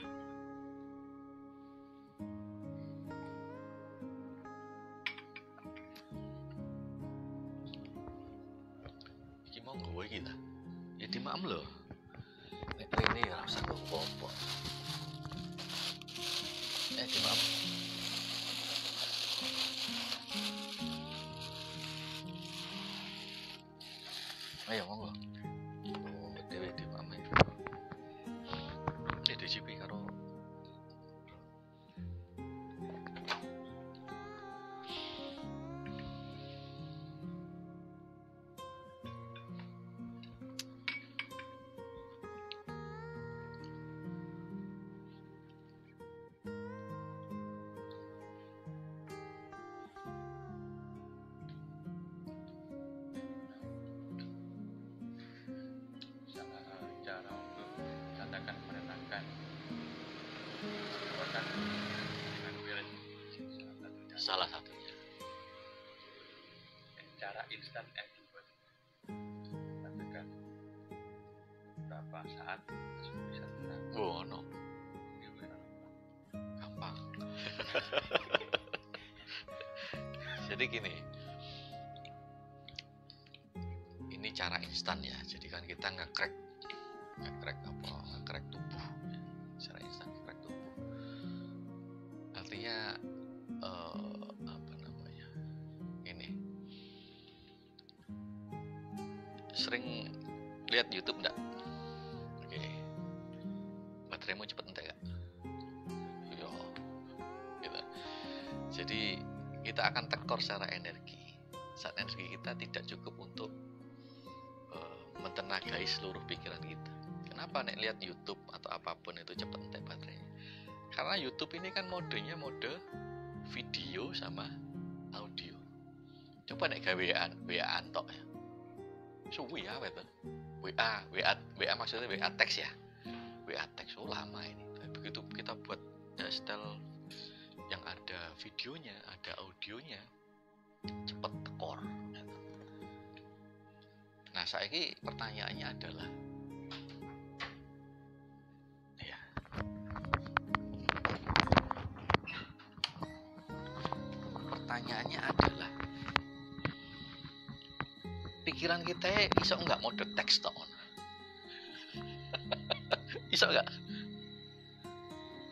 Iki mau nggowo iki ta. Ya dimaem lho. Nek rene ya ora usah apa-apa. Dimaem. Ayo monggo. Oh, dhewe dimaem. DCP karo cara untuk katakan menenangkan kekuatan dengan wirid salah satunya. cara instan and dibuat katakan berapa saat langsung bisa tenang. Oh, no. Gimana? Gampang. Jadi gini, ini cara instan ya. Jadi kan kita nge-crack tubuh. Cara instan nge-crack tubuh. Artinya ini sering lihat YouTube enggak? Oke. Bateraimu cepet entek enggak? Yo. Gitu. Jadi kita akan tekor secara energi. Saat energi kita tidak cukup untuk mentenagai seluruh pikiran kita. Kenapa nek lihat YouTube atau apapun itu cepet entek baterainya? Karena YouTube ini kan modenya mode video sama audio. Coba nek gawe WA antok ya. Suwi ya itu. WA maksudnya WA teks ya. WA teks lama ini. Begitu kita buat style yang ada videonya, ada audionya, cepet tekor. Nah, saiki pertanyaannya adalah ya. Pertanyaannya adalah pikiran kita iso enggak mode teks tok? Iso enggak?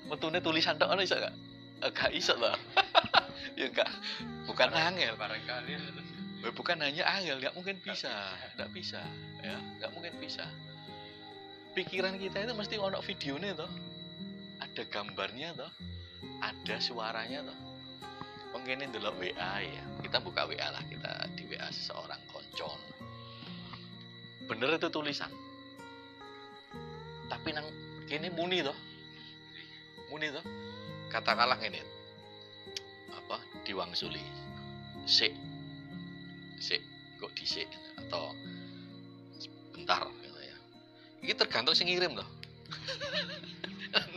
Metune tulisan tok iso enggak? Enggak iso toh. Ya enggak. Bukan angel. Barangkali Bukan hanya angel, nggak mungkin bisa, nggak bisa, ya, nggak mungkin bisa. Pikiran kita itu mesti ono videonya toh, ada gambarnya toh, ada suaranya toh. Mungkin dulu WA ya, kita buka WA lah, kita di WA seseorang koncon. Bener itu tulisan, tapi nang kini muni toh, katakanlah ini, apa diwangsuli, sik kok disik atau bentar gitu ya. Ini tergantung sing ngirim loh.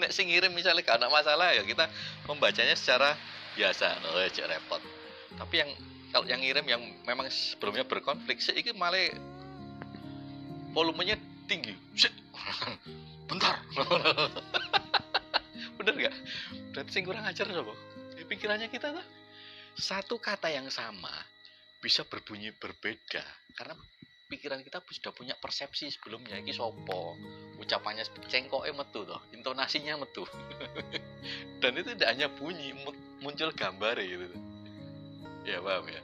Nek sing ngirim misalnya gak ada masalah ya kita membacanya secara biasa, cek repot. Tapi kalau yang ngirim yang memang sebelumnya berkonflik, sik iki malah volumenya tinggi. Sik. Bentar. Bener gak? Berarti sing kurang ajar loh. Pikirannya kita tuh satu kata yang sama bisa berbunyi berbeda karena pikiran kita sudah punya persepsi sebelumnya. Iki sopo, ucapannya cengkoke metu toh, intonasinya metu. Dan itu tidak hanya bunyi, muncul gambar gitu. Ya paham ya.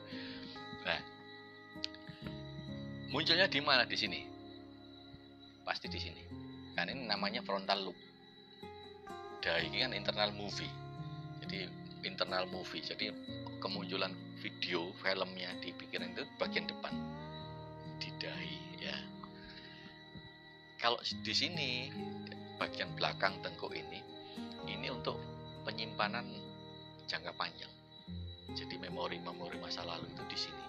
Nah, munculnya di mana? Di sini. Pasti di sini. Kan ini namanya frontal lobe. Ini kan internal movie. Jadi internal movie. Jadi kemunculan video filmnya di pikiran itu bagian depan di dahi ya. Kalau di sini bagian belakang tengkuk ini untuk penyimpanan jangka panjang. Jadi memori masa lalu itu di sini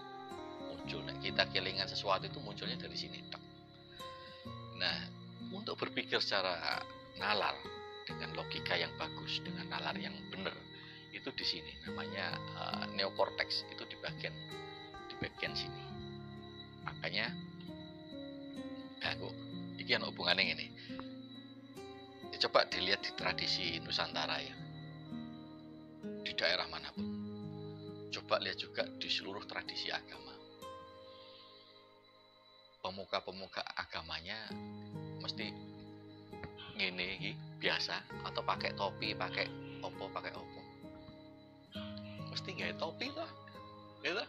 muncul. Nah, kita kelingan sesuatu itu munculnya dari sini. Nah, untuk berpikir secara nalar dengan logika yang bagus, dengan nalar yang benar, itu di sini namanya neokortex, itu di bagian sini. Makanya iki ana hubungannya ini. Ya, coba dilihat di tradisi Nusantara ya, di daerah manapun. Coba lihat juga di seluruh tradisi agama. Pemuka-pemuka agamanya mesti ngene iki biasa, atau pakai topi, pakai opo. Mesti nggak topi lah, gitu.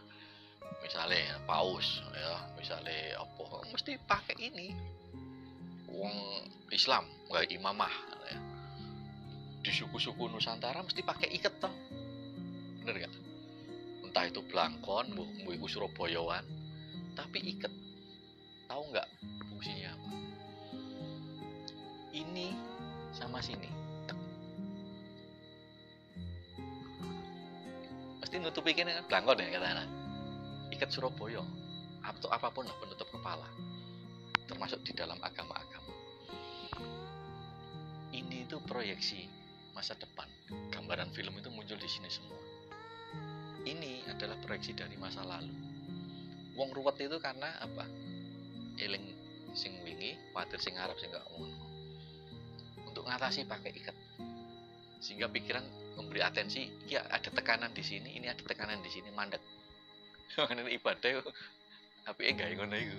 Misalnya paus, ya, misalnya opo, mesti pakai ini. Wong Islam nggak imamah, ya. Di suku-suku Nusantara mesti pakai iket toh, bener nggak? Entah itu Blangkon, bu iku Surabayaan, tapi iket. Tahu nggak fungsinya apa? Ini sama sini. Mesti nutupi kene Blangkon ya katanya. Ikat Surabaya atau apapun lah penutup kepala. Termasuk di dalam agama-agama. Ini itu proyeksi masa depan. Gambaran film itu muncul di sini semua. Ini adalah proyeksi dari masa lalu. Wong ruwet itu karena apa? Eling sing wingi, khawatir sing ngarep sing gak ngono. Untuk ngatasi pakai ikat. Sehingga pikiran memberi atensi, ya ada tekanan di sini, ini ada tekanan di sini, mandek. Ini ibadah apike gawe ngono iku.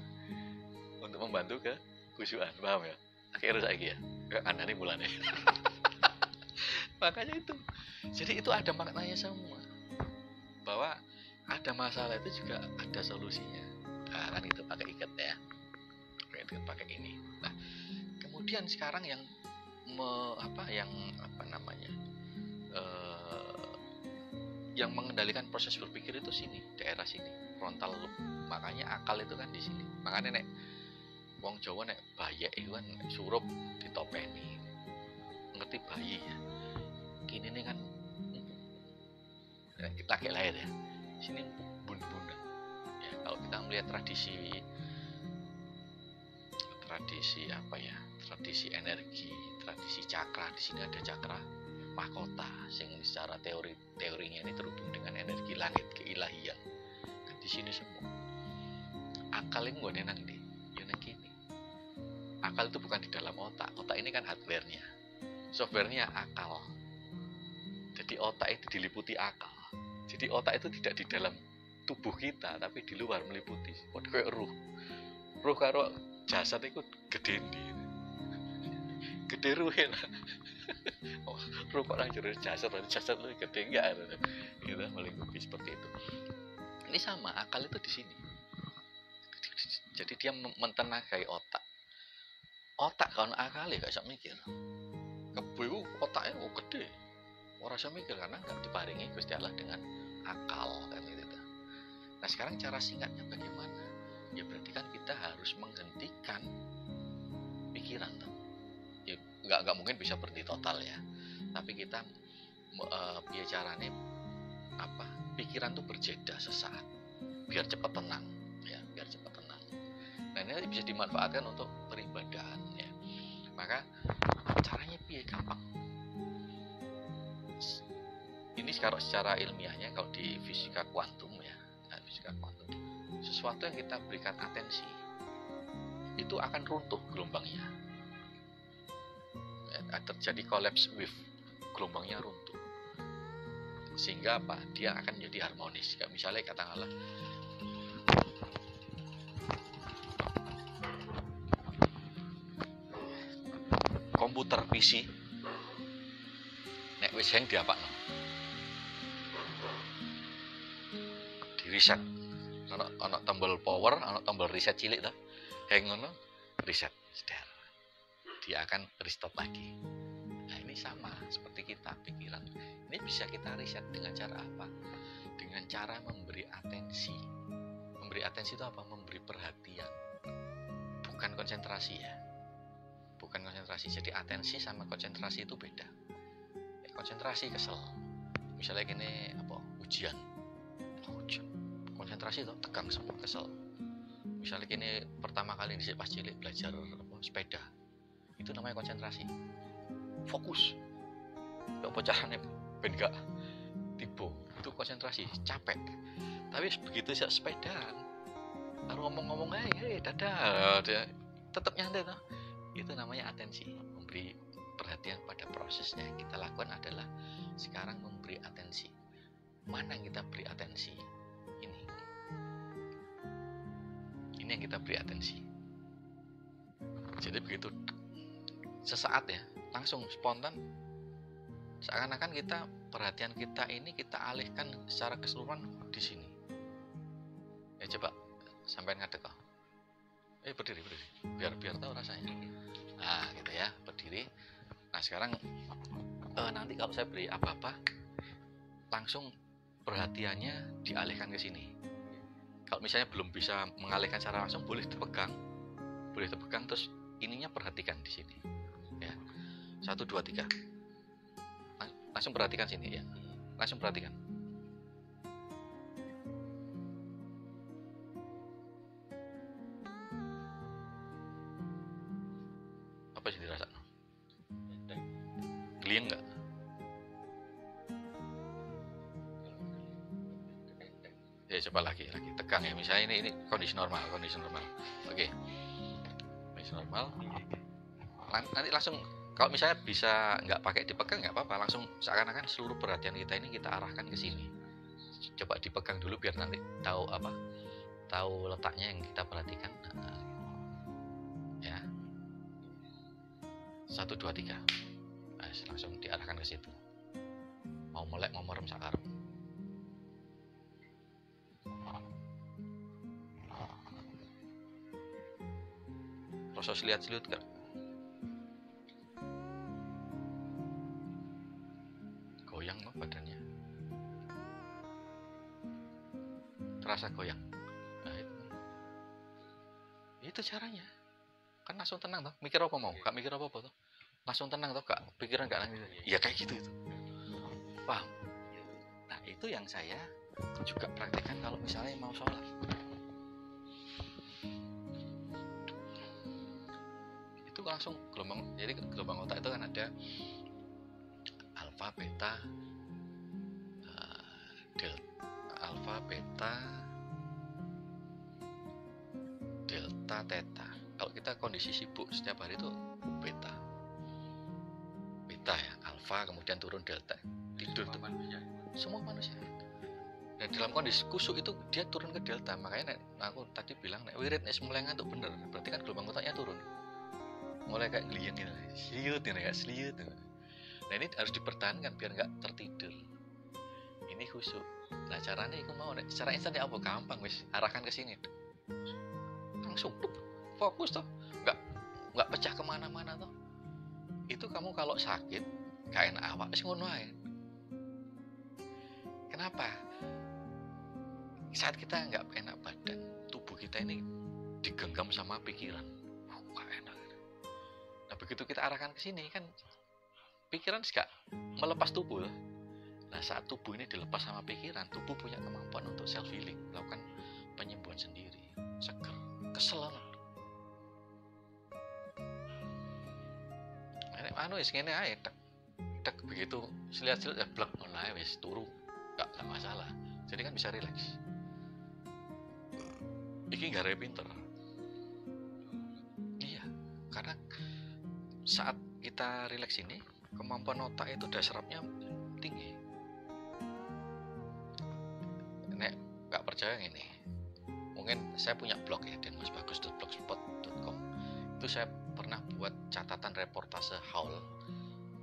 Untuk membantu ke khusyuan, paham ya? Akhirnya saiki ya. Kayak andane mulane. Makanya itu. Jadi itu ada maknanya semua. Bahwa ada masalah itu juga ada solusinya. Nah, kan itu pakai ikat ya. Pakai ini. Nah, kemudian sekarang yang yang mengendalikan proses berpikir itu sini, daerah sini, frontal lobe. Makanya akal itu kan di sini. Makanya nek wong Jawa nek bayek itu kan surup ditopeni. Ngerti bayi ya. kini ini kan laki lahir ya, sini bun-bunan ya. Kalau kita melihat tradisi apa ya, tradisi energi, tradisi cakra, di sini ada cakra mahkota sing secara teorinya ini terhubung dengan energi langit keilahian kan di sini semua. Akal ini gue nang di ya nang kini. Akal itu bukan di dalam otak ini kan hardware-nya, software-nya akal. Jadi otak itu diliputi akal. Jadi otak itu tidak di dalam tubuh kita, tapi di luar meliputi. Waduh kayak ruh karo jasad itu gede nih. Gede ruhin. Oh, ruh kok nang jero jasad lu gede enggak gitu, melingkupi seperti itu. Ini sama, akal itu di sini. Jadi dia mentenagai otak. Otak kan akal ya gak bisa mikir. Kebu otaknya gede. Ora bisa mikir karena enggak diparingi Gusti Allah dengan akal kan gitu. Nah, sekarang cara singkatnya bagaimana? Ya berarti kan kita harus menghentikan pikiran tuh. Ya enggak mungkin bisa berhenti total ya. Tapi kita biar caranya apa? Pikiran tuh berjeda sesaat biar cepat tenang ya, biar cepat tenang. Nah, ini bisa dimanfaatkan untuk peribadahan ya. Maka caranya piye gampang. Ini secara ilmiahnya kalau di fisika kuantum ya, fisika kuantum, sesuatu yang kita berikan atensi itu akan runtuh gelombangnya. Terjadi collapse wave, gelombangnya runtuh. Sehingga apa? Dia akan menjadi harmonis. Kayak misalnya katakanlah komputer PC nek wis hang diapakno? Di reset. Ana tombol power, ana tombol reset cilik ta. Hang ngono, reset. Seder. Dia akan restart lagi. Nah, ini sama seperti kita pikiran. Ini bisa kita reset dengan cara apa? Dengan cara memberi atensi. Memberi atensi itu apa? Memberi perhatian. Bukan konsentrasi ya. Bukan konsentrasi. Jadi atensi sama konsentrasi itu beda. Konsentrasi kesel. Misalnya gini apa? Ujian. Konsentrasi itu tegang semua, kesel. Misalnya gini pertama kali pas cilik belajar sepeda. Itu namanya konsentrasi. Fokus. Apa caranya ben gak tiba. Itu konsentrasi, capek. Tapi begitu saya sepeda, baru ngomong-ngomong dadah, tetap nyantai tuh. Itu namanya atensi, memberi perhatian pada prosesnya. Yang kita lakukan adalah sekarang memberi atensi. Mana yang kita beri atensi? Ini yang kita beri atensi. Jadi begitu sesaat ya, langsung spontan, seakan-akan kita perhatian kita ini kita alihkan secara keseluruhan di sini. Ya coba sampai ngadek kok. Berdiri, biar tahu rasanya. Nah gitu ya, berdiri. Nah sekarang nanti kalau saya beri apa-apa, langsung perhatiannya dialihkan ke sini. Kalau misalnya belum bisa mengalihkan secara langsung, boleh dipegang terus ininya perhatikan di sini. Ya, 1, 2, 3. Langsung perhatikan sini ya, langsung perhatikan. Apa sih dirasa? Geliang nggak? Ya coba lagi tegang ya, misalnya ini kondisi normal. Oke, kondisi normal. Nanti langsung kalau misalnya bisa nggak pakai dipegang nggak apa-apa, langsung seakan-akan seluruh perhatian kita ini kita arahkan ke sini. Coba dipegang dulu biar nanti tahu letaknya yang kita perhatikan. Ya, 1, 2, 3. Nah, langsung diarahkan ke situ. Mau melek mau merem sakarep. Proses lihat-lihat kan. Goyang loh badannya. Terasa goyang. Nah, itu caranya. Kan langsung tenang toh. Mikir apa mau? Gak mikir apa-apa toh. Langsung tenang toh, gak pikiran gak nangis. Ya kayak gitu itu. Paham? Nah itu yang saya juga praktekkan kalau misalnya mau sholat. Itu langsung gelombang, jadi gelombang otak itu kan ada alfa, beta, alfa, beta, delta, theta. Kalau kita kondisi sibuk setiap hari itu beta ya, alfa kemudian turun delta, tidur tuh semua manusia. Dan dalam kondisi kusuk itu dia turun ke delta. Makanya aku tadi bilang wirid mulai ngantuk bener, berarti kan gelombang otaknya turun, mulai kayak gliyeng gitu, seliut ini kayak seliut. Nah ini harus dipertahankan biar nggak tertidur. Ini khusyuk. Nah caranya itu mau, cara instannya apa? Gampang wis, arahkan ke sini, langsung fokus toh, nggak pecah kemana-mana toh. Itu kamu kalau sakit, gak enak awak, wis ngono ae. Kenapa? Saat kita nggak enak badan, tubuh kita ini digenggam sama pikiran. Gak enak. Nah begitu kita arahkan ke sini kan, pikiran gak melepas tubuh. Nah saat tubuh ini dilepas sama pikiran, tubuh punya kemampuan untuk self healing, melakukan penyembuhan sendiri, seger, kesel banget. Wis ngene ae tek begitu silat-silat ya blek ngono ae wis turu, enggak masalah. Jadi kan bisa rileks. Iki gare pinter. Iya, karena saat kita rileks ini kemampuan otak itu daya serapnya tinggi. Nek enggak percaya gini. Mungkin saya punya blog ya, denmasbagus.blogspot.com. Itu saya pernah buat catatan reportase haul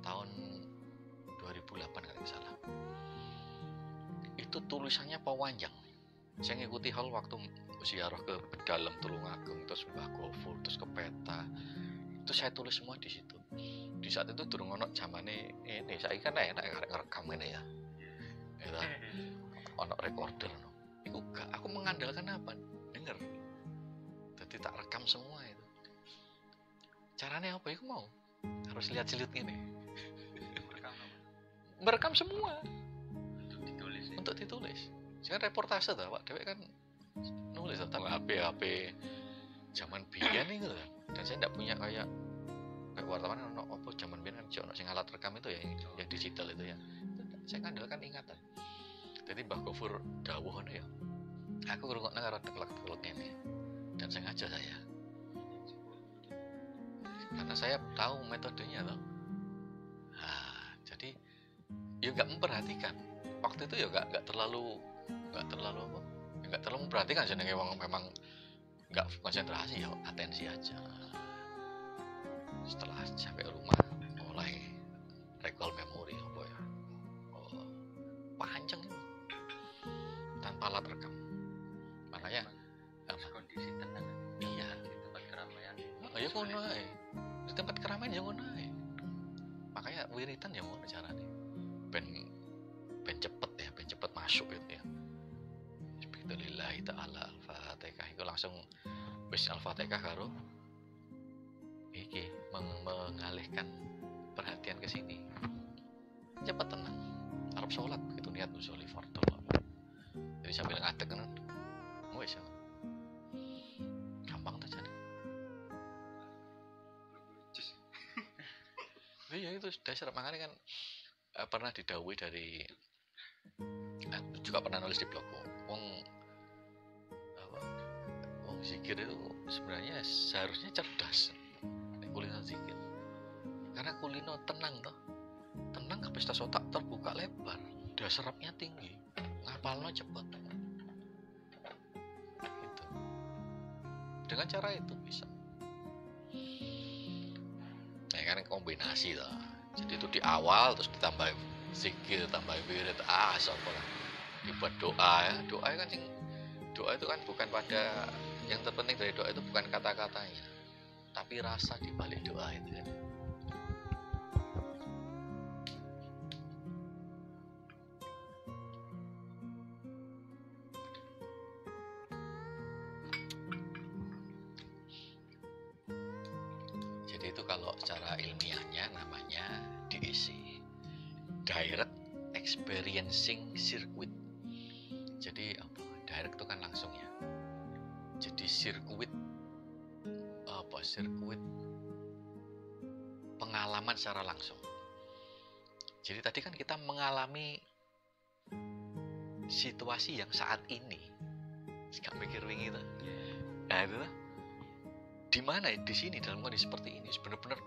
tahun 2008 kalau tidak salah. Itu tulisannya panjang. Saya ngikuti haul waktu ziarah ke dalam Tulungagung, terus Mbah Gofur, terus ke Peta. Itu saya tulis semua di situ. Di saat itu durung ono zamane ini, saiki kan enak ngerekam ini ya. Itu ono recorder. Iku gak, aku mengandalkan apa? Dengar. Jadi tak rekam semua itu. Caranya apa? Iku mau harus lihat silut ini. Merekam semua untuk ditulis. Sekarang reportase tuh, Pak Dewi kan nulis tentang HP zaman biyen itu kan. Dan saya tidak punya kayak wartawan apa zaman biyen kan ono sing alat rekam itu ya yang digital itu ya. Saya ngandalkan ingatan. Jadi Mbah Gofur dawuh ya. Aku ngrungokne karo teklek-teklek ini. Dan sengaja saya. Karena saya tahu metodenya loh. Nah, jadi ya nggak memperhatikan. Waktu itu ya nggak terlalu memperhatikan. Jenenge wong memang nggak konsentrasi ya, atensi aja. Setelah sampai rumah mulai recall memori apa ya. Oh, panjang itu tanpa alat rekam. Makanya kondisi tenang. Iya. Di tempat keramaian. Ya ngono ae. Di tempat keramaian ya ngono ae. Makanya wiritan ya ngono carane. Ben cepet masuk gitu ya. Bismillahirrahmanirrahim ta'ala al-Fatihah. Itu langsung wis al-Fatihah karo iki mengalihkan perhatian ke sini. Cepat tenang. Arep sholat begitu niat usolli fardhu. Jadi sambil ngadeg kan. Wis ya. Gampang aja. Iya itu dasar, makanya kan pernah didhawuhi dari juga pernah nulis di blogku. Wong zikir itu sebenarnya seharusnya cerdas. Kulino zikir. Karena kulino tenang toh. Tenang kapasitas otak terbuka lebar, daya serapnya tinggi, ngapalnya cepat. Gitu. Dengan cara itu bisa. Ya kan kombinasi lah. Jadi itu di awal terus ditambah zikir, tambah wirid, apalah. Dibuat doa ya. Doa itu kan bukan pada, yang terpenting dari doa itu bukan kata-katanya, tapi rasa di balik doa itu kan. Jadi itu kalau secara ilmiahnya namanya DEC, Direct experiencing circuit. Jadi apa? Direct itu kan langsung ya. Jadi sirkuit pengalaman secara langsung. Jadi tadi kan kita mengalami situasi yang saat ini. Gak mikir wingi itu. Nah itu lah. Di mana di sini dalam kondisi seperti ini benar-benar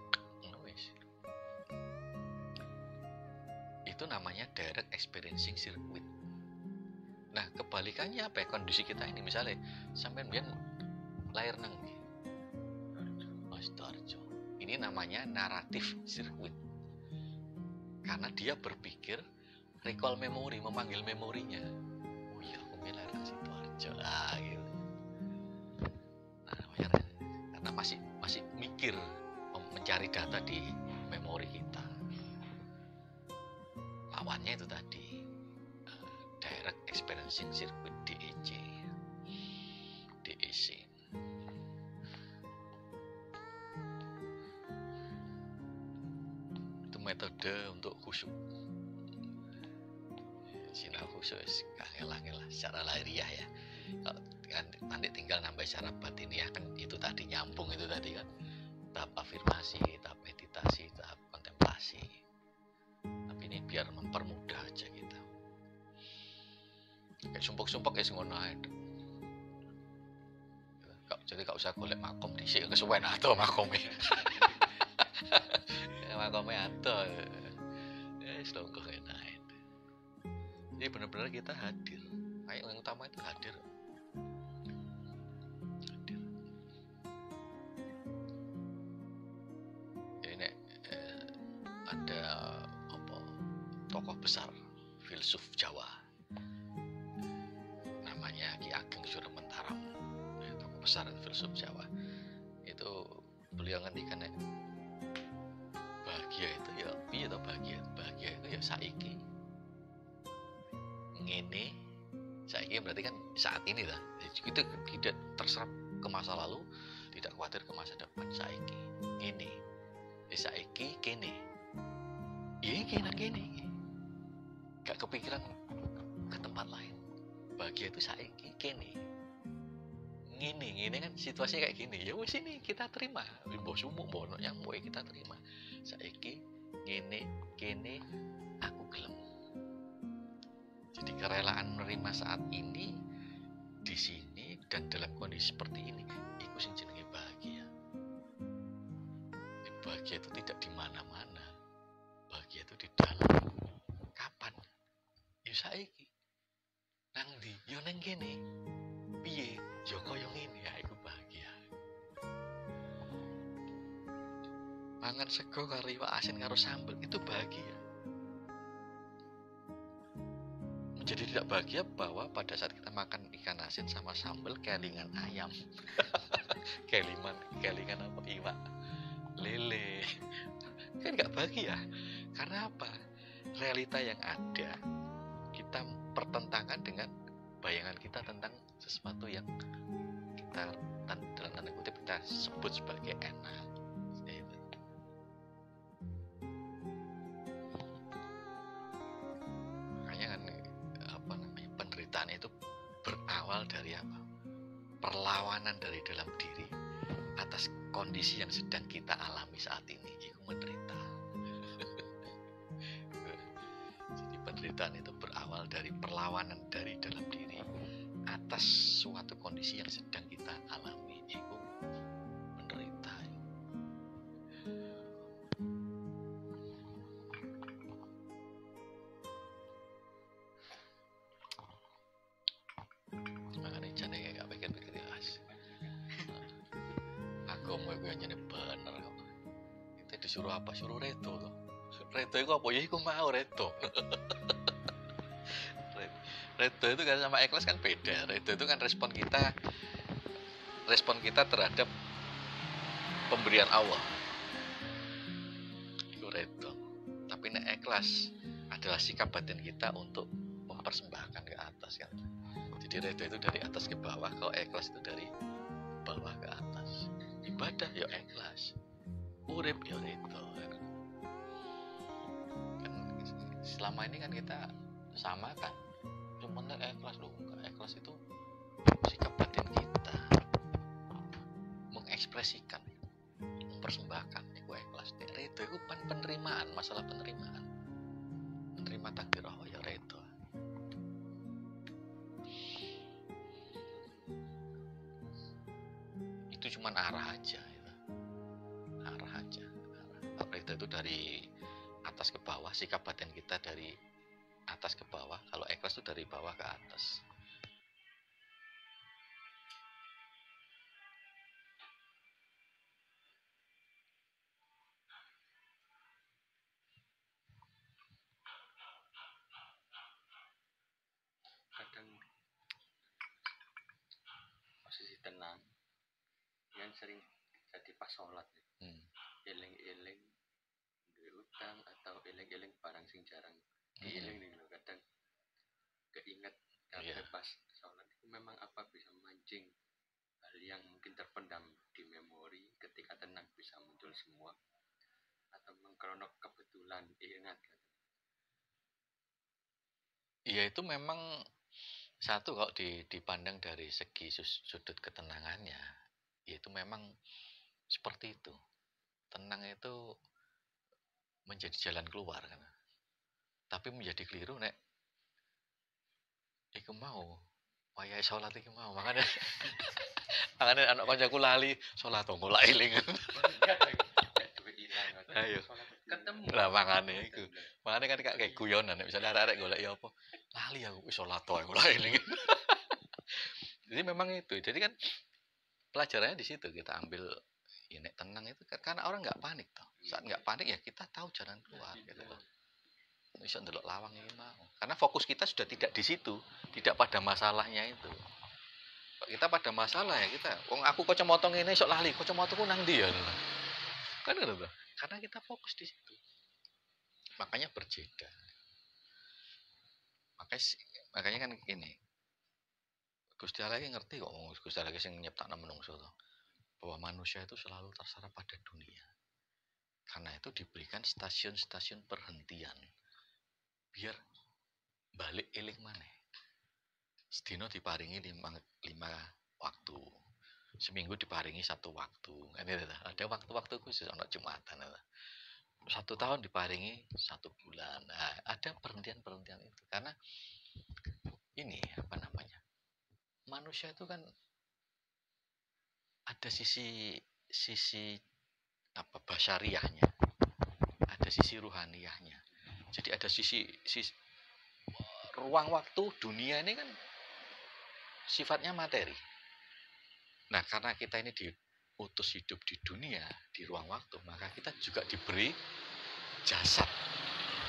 itu namanya direct experiencing circuit. Nah kebalikannya apa ya, kondisi kita ini misalnya sampean biyen lahir nang Sidoarjo, ini namanya naratif circuit karena dia berpikir recall memori, memanggil memorinya. Oh iya aku lahir nang Sidoarjo gitu. Nah karena masih mikir mencari data di memori kita. Lawannya itu tadi direct experiencing circuit DEC. Itu metode untuk khusyuk. Sinau khusyuk kangelah secara lahiriah ya. Kan nanti tinggal nambah secara batiniah kan itu tadi nyambung itu tadi kan. Tahap afirmasi, tahap meditasi, tahap kontemplasi. Tapi ini biar mempermudah aja kita. Kayak sumpuk-sumpuk ya ngono ae. Jadi gak usah golek makom dhisik kesuwen ato makome. Makome ato. Wis longgo enak. Jadi benar-benar kita hadir. Yang utama itu hadir. Jadi ada tokoh besar filsuf Jawa namanya Ki Ageng Surementaram, tokoh besar filsuf Jawa itu. Beliau ngendikan bahagia itu ya piye to bahagia itu ya saiki ngene. Saiki berarti kan saat ini lah, itu tidak terserap ke masa lalu, tidak khawatir ke masa depan. Saiki ngene, saiki kene, iya kene gak kepikiran ke tempat lain. Bahagia itu saiki kene ngene kan situasinya kayak gini ya wis ini kita terima, mbok sumuk mbok yang mau kita terima. Saiki ngene kene aku gelem. Jadi kerelaan menerima saat ini di sini dan dalam kondisi seperti ini iku sing jenenge bahagia. Bahagia itu tidak di mana-mana, bahagia itu di dalam. Kapan? Ya saiki. Nang ndi? Ya nang kene. Piye? Ya kaya ngene ya iku bahagia. Mangan sego karo iwak asin karo sambel itu bahagia. Menjadi tidak bahagia bahwa pada saat kita makan ikan asin sama sambel kelingan ayam. kelingan apa iwak lele. Kan gak bahagia. Karena apa? Realita yang ada kita pertentangan dengan bayangan kita tentang sesuatu yang kita dalam tanda kutip kita sebut sebagai enak. Makanya kan penderitaan itu berawal dari apa? Perlawanan dari dalam diri atas kondisi yang sedang kita alami saat ini. Itu menderita. Jadi penderitaan itu berawal dari perlawanan dari dalam diri atas suatu kondisi yang sedang kita alami. Itu menderita. Makanya jane gak pikir-pikir ya as. Agama itu yang bener. Kita disuruh apa? Suruh reto loh. Reto itu apa? Ya itu mau reto. Reto itu kan sama ikhlas kan beda. Reto itu kan respon kita terhadap pemberian Allah. Itu reto. Tapi nek ikhlas adalah sikap batin kita untuk mempersembahkan ke atas kan. Jadi reto itu dari atas ke bawah, kalau ikhlas itu dari bawah ke atas. Ibadah ya ikhlas, urip ya reto. Kan selama ini kan kita samakan cuma ikhlas loh. Ikhlas itu sikap batin kita mengekspresikan, mempersembahkan itu ikhlas. Ridho itu penerimaan, masalah penerimaan, menerima takdir Allah ya ridho. Itu cuma arah aja gitu. Arah aja. Ridho itu dari atas ke bawah, sikap batin kita dari atas ke bawah. Kalau ikhlas itu dari bawah ke atas. Kadang posisi tenang yang sering jadi pas sholat eling-eling duwe utang atau eling-eling barang sing jarang dieling nih lho, kadang keinget Iya. pas sholat itu memang apa bisa memancing hal yang mungkin terpendam di memori, ketika tenang bisa muncul semua, atau mengkrono kebetulan ingat kan. Iya, itu memang satu kalau dipandang dari segi sudut ketenangannya, itu memang seperti itu. Tenang itu menjadi jalan keluar kan. Tapi menjadi keliru nek iku mau wayahe salat iki mau. Makanya anak kancaku lali salat ngolah eling. Ayo. Ketemu. Lah makane iku. Makane kan kayak guyonan nek misalnya arek-arek golek ya apa? Lali aku wis salat wae ngolah eling. Jadi memang itu. Jadi kan pelajarannya di situ kita ambil ya nek tenang itu karena orang nggak panik toh. Saat nggak panik ya kita tahu jalan keluar gitu loh. Bisa ndelok lawang ini mau. Karena fokus kita sudah tidak di situ, tidak pada masalahnya itu. Kita pada masalah ya kita, wong aku kacamata ngene sok lali, kacamataku nang ndi ya. Kan gitu toh. Karena kita fokus di situ. Makanya berbeda. Makanya kan gini. Gusti Allah ngerti kok, Gusti Allah sing nyiptakno menungso toh. Bahwa manusia itu selalu terserap pada dunia. Karena itu diberikan stasiun-stasiun perhentian biar balik eling maneh. Sedina diparingi 5 waktu. Seminggu diparingi 1 waktu. Ada waktu-waktu khusus ana Jumatan. 1 tahun diparingi 1 bulan. Nah, ada perhentian-perhentian itu. Karena ini apa namanya? Manusia itu kan ada sisi apa basyariahnya. Ada sisi ruhaniyahnya. Jadi ada sisi ruang waktu dunia ini kan sifatnya materi. Nah, karena kita ini diutus hidup di dunia, di ruang waktu, maka kita juga diberi jasad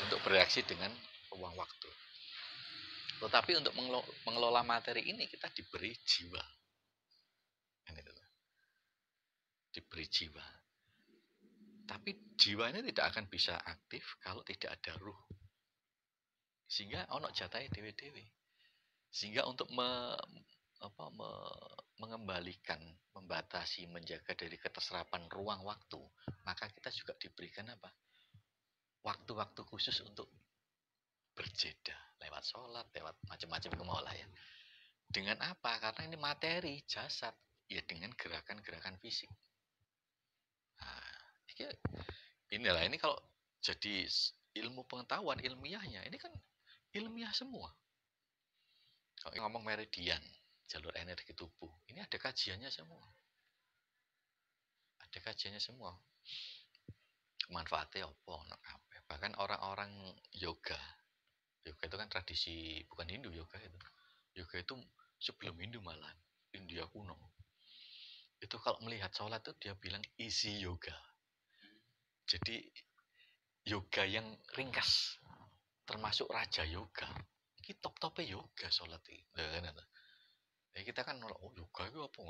untuk bereaksi dengan ruang waktu. Tetapi untuk mengelola materi ini kita diberi jiwa. Diberi jiwa. Tapi jiwa ini tidak akan bisa aktif kalau tidak ada ruh. Sehingga ono jatahe dewe-dewe. Sehingga untuk mengembalikan, membatasi, menjaga dari keterserapan ruang waktu, maka kita juga diberikan apa? Waktu-waktu khusus untuk berjeda lewat sholat, lewat macam-macam kemaulah ya. Dengan apa? Karena ini materi, jasad, ya dengan gerakan-gerakan fisik. Nah, inilah ini kalau jadi ilmu pengetahuan ilmiahnya, ini kan ilmiah semua. Kalau ngomong meridian, jalur energi tubuh, ini ada kajiannya semua. Ada kajiannya semua. Manfaatnya apa? Bahkan orang-orang yoga itu kan tradisi, bukan Hindu yoga itu. Yoga itu sebelum Hindu malah, India kuno. Itu kalau melihat sholat itu dia bilang easy yoga. Jadi yoga yang ringkas, termasuk raja yoga. Ini top-topnya yoga sholat ini. Ya kita kan nolak, oh yoga itu apa?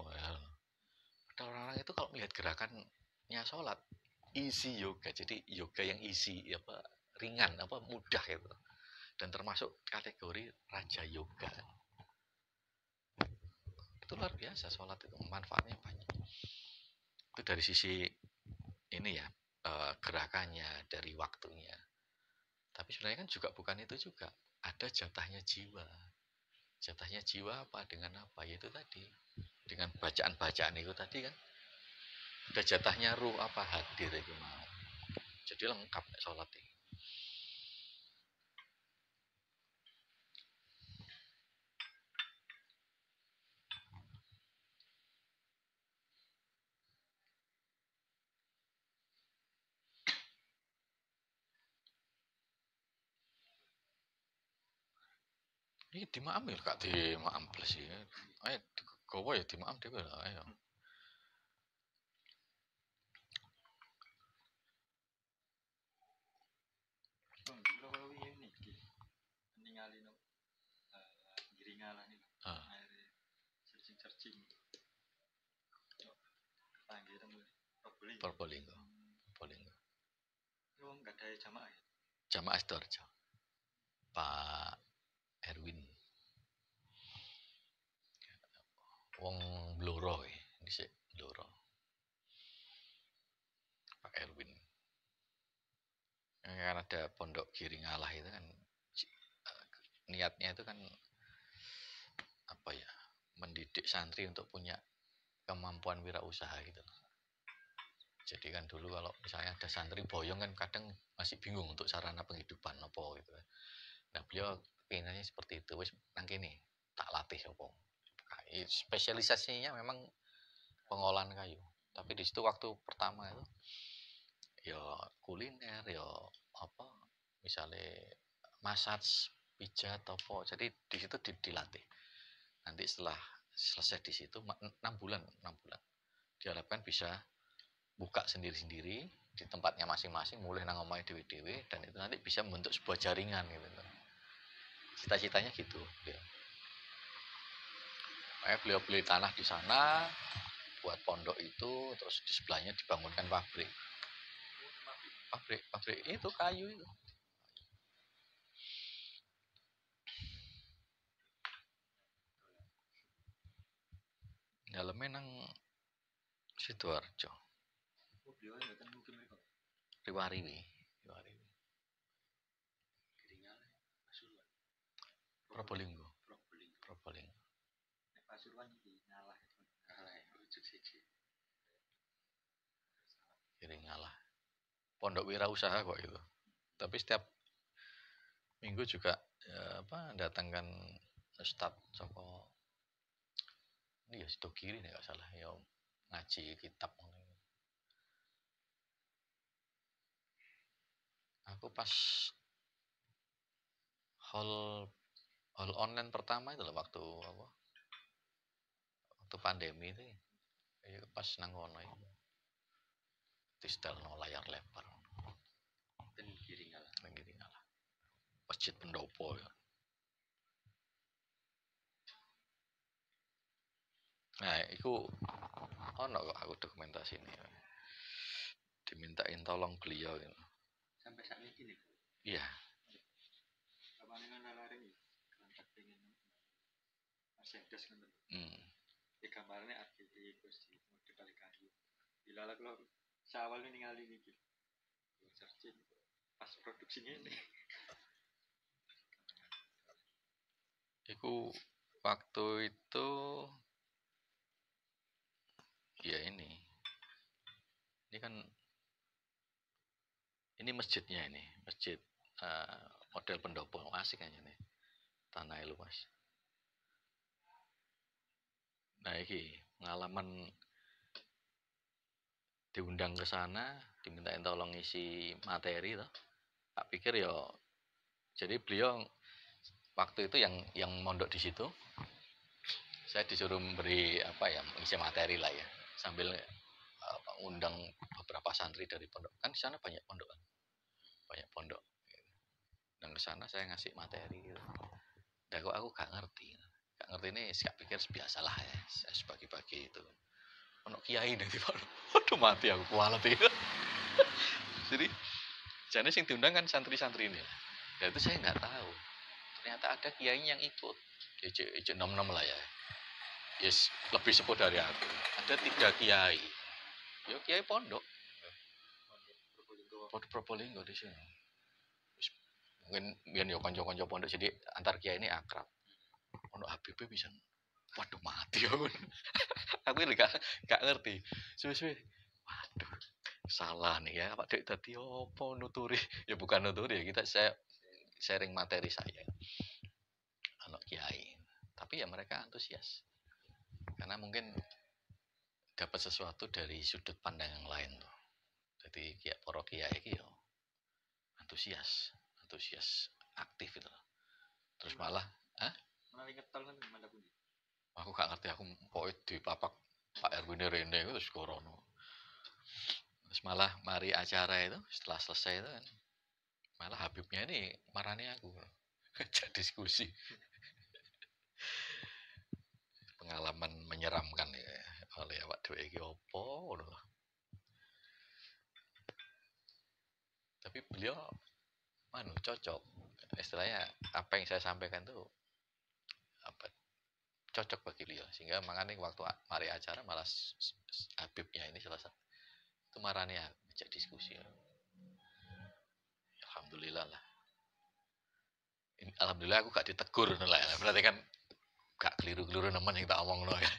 Ada orang-orang itu kalau melihat gerakannya sholat, easy yoga. Jadi yoga yang easy, apa ringan, apa mudah itu. Dan termasuk kategori raja yoga. Itu luar biasa sholat itu, manfaatnya banyak. Itu dari sisi ini ya, gerakannya, dari waktunya. Tapi Tapi sebenarnya kan juga bukan itu juga. Ada jatahnya jiwa. Jatahnya jiwa apa dengan apa? Yaitu tadi. Dengan bacaan-bacaan itu tadi kan. Ada jatahnya ruh apa hadir itu mau. Jadi lengkap sholat ini. Ini dimaam ya kak dimaam plus ya. Ayo gowo ya dimaam dhewe lah ayo. Kalau ini ningali no giringalah nih. Searching. Tanggi temu Probolinggo. Probolinggo. Itu enggak ada jamaah ya? Jamaah Sidoarjo. Pak Erwin. Wong Bloro ya. Dhisik Bloro. Pak Erwin. Kan ada pondok Giringalah itu kan niatnya itu kan apa ya? Mendidik santri untuk punya kemampuan wirausaha gitu loh. Jadi kan dulu kalau misalnya ada santri boyong kan kadang masih bingung untuk sarana penghidupan apa gitu. Nah beliau pengennya seperti itu. Wis nang kene tak latih apa. Spesialisasinya memang pengolahan kayu. Tapi di situ waktu pertama itu ya kuliner ya apa misalnya massage pijat apa. Jadi di situ dilatih. Nanti setelah selesai di situ 6 bulan diharapkan bisa buka sendiri-sendiri di tempatnya masing-masing, mulai nang omahe dhewe-dhewe dan itu nanti bisa membentuk sebuah jaringan gitu. Cita-citanya gitu. Beliau beli tanah di sana buat pondok itu, terus di sebelahnya dibangunkan pabrik itu kayu itu. Dalamnya nang Sidoarjo. Beliau datang mungkin mereka. Riwariwi. Probolinggo. Pasuruan iki ngalah rujuk siji. Giringalah. Pondok wirausaha kok itu. Tapi setiap minggu juga datangkan ustad saka ini ya Sido Kiri nih gak salah ya ngaji kitab. Aku pas hall online pertama itu loh waktu pandemi itu ya pas nang kono itu distelno layar lebar Dan Giringalah Masjid Pendopo ya. Nah itu ono kok aku dokumentasi ini dimintain tolong beliau gitu. Sampai saat ini nih. Iya. Kapan nalaring kelantak pengen Mercedes kan. Ya gambarnya arti terus di mode kali kayu. Bila lah kalau seawal ini ningali nih searching pas produksinya ini. Iku waktu itu ya ini kan ini masjidnya ini masjid model pendopo asik aja nih tanah luas. Nah ini pengalaman diundang ke sana dimintain tolong isi materi toh. Tak pikir ya jadi beliau waktu itu yang mondok di situ saya disuruh memberi isi materi lah ya sambil undang beberapa santri dari pondok kan di sana banyak pondok dan ke sana saya ngasih materi gitu. Dan kok aku gak ngerti ini saya pikir biasalah ya saya bagi-bagi itu pondok kiai nanti waduh mati aku kualat itu. Jadi jadi sing diundang kan santri-santri ini dan itu saya nggak tahu ternyata ada kiai yang ikut ijek 66 lah ya. Yes, lebih sepuh dari aku. Ada 3 kiai. Yo kiai pondok. Pondok Probolinggo di sini. mungkin biyen yo kanca-kanca pondok jadi antar kiai ini akrab. Ono Habib bisa. Waduh mati aku. Aku ini gak ngerti. Suwe-suwe. Waduh, salah nih ya. Pak Dek tadi apa nuturi? Ya bukan nuturi ya, saya sharing materi saya. Anak kiai. Tapi ya mereka antusias. Karena mungkin dapat sesuatu dari sudut pandang yang lain tuh. Jadi kayak para kiai iki yo antusias aktif itu. Terus malah, Malah ngetol kan gimana pun. aku gak ngerti aku pokoknya di papak Pak Erwin Rene itu terus korono. Terus malah mari acara itu setelah selesai itu kan malah Habibnya ini marani aku. Jadi diskusi. Pengalaman menyeramkan ya oleh awak dhewe iki opo ngono. Tapi beliau cocok. Istilahnya apa yang saya sampaikan tuh apa cocok bagi beliau sehingga makanya waktu mari acara malah Habibnya ini selesai itu marani aku ajak diskusi. Alhamdulillah lah. Alhamdulillah aku gak ditegur lah. Berarti kan gak keliru-keliru nemen yang tak omong ya.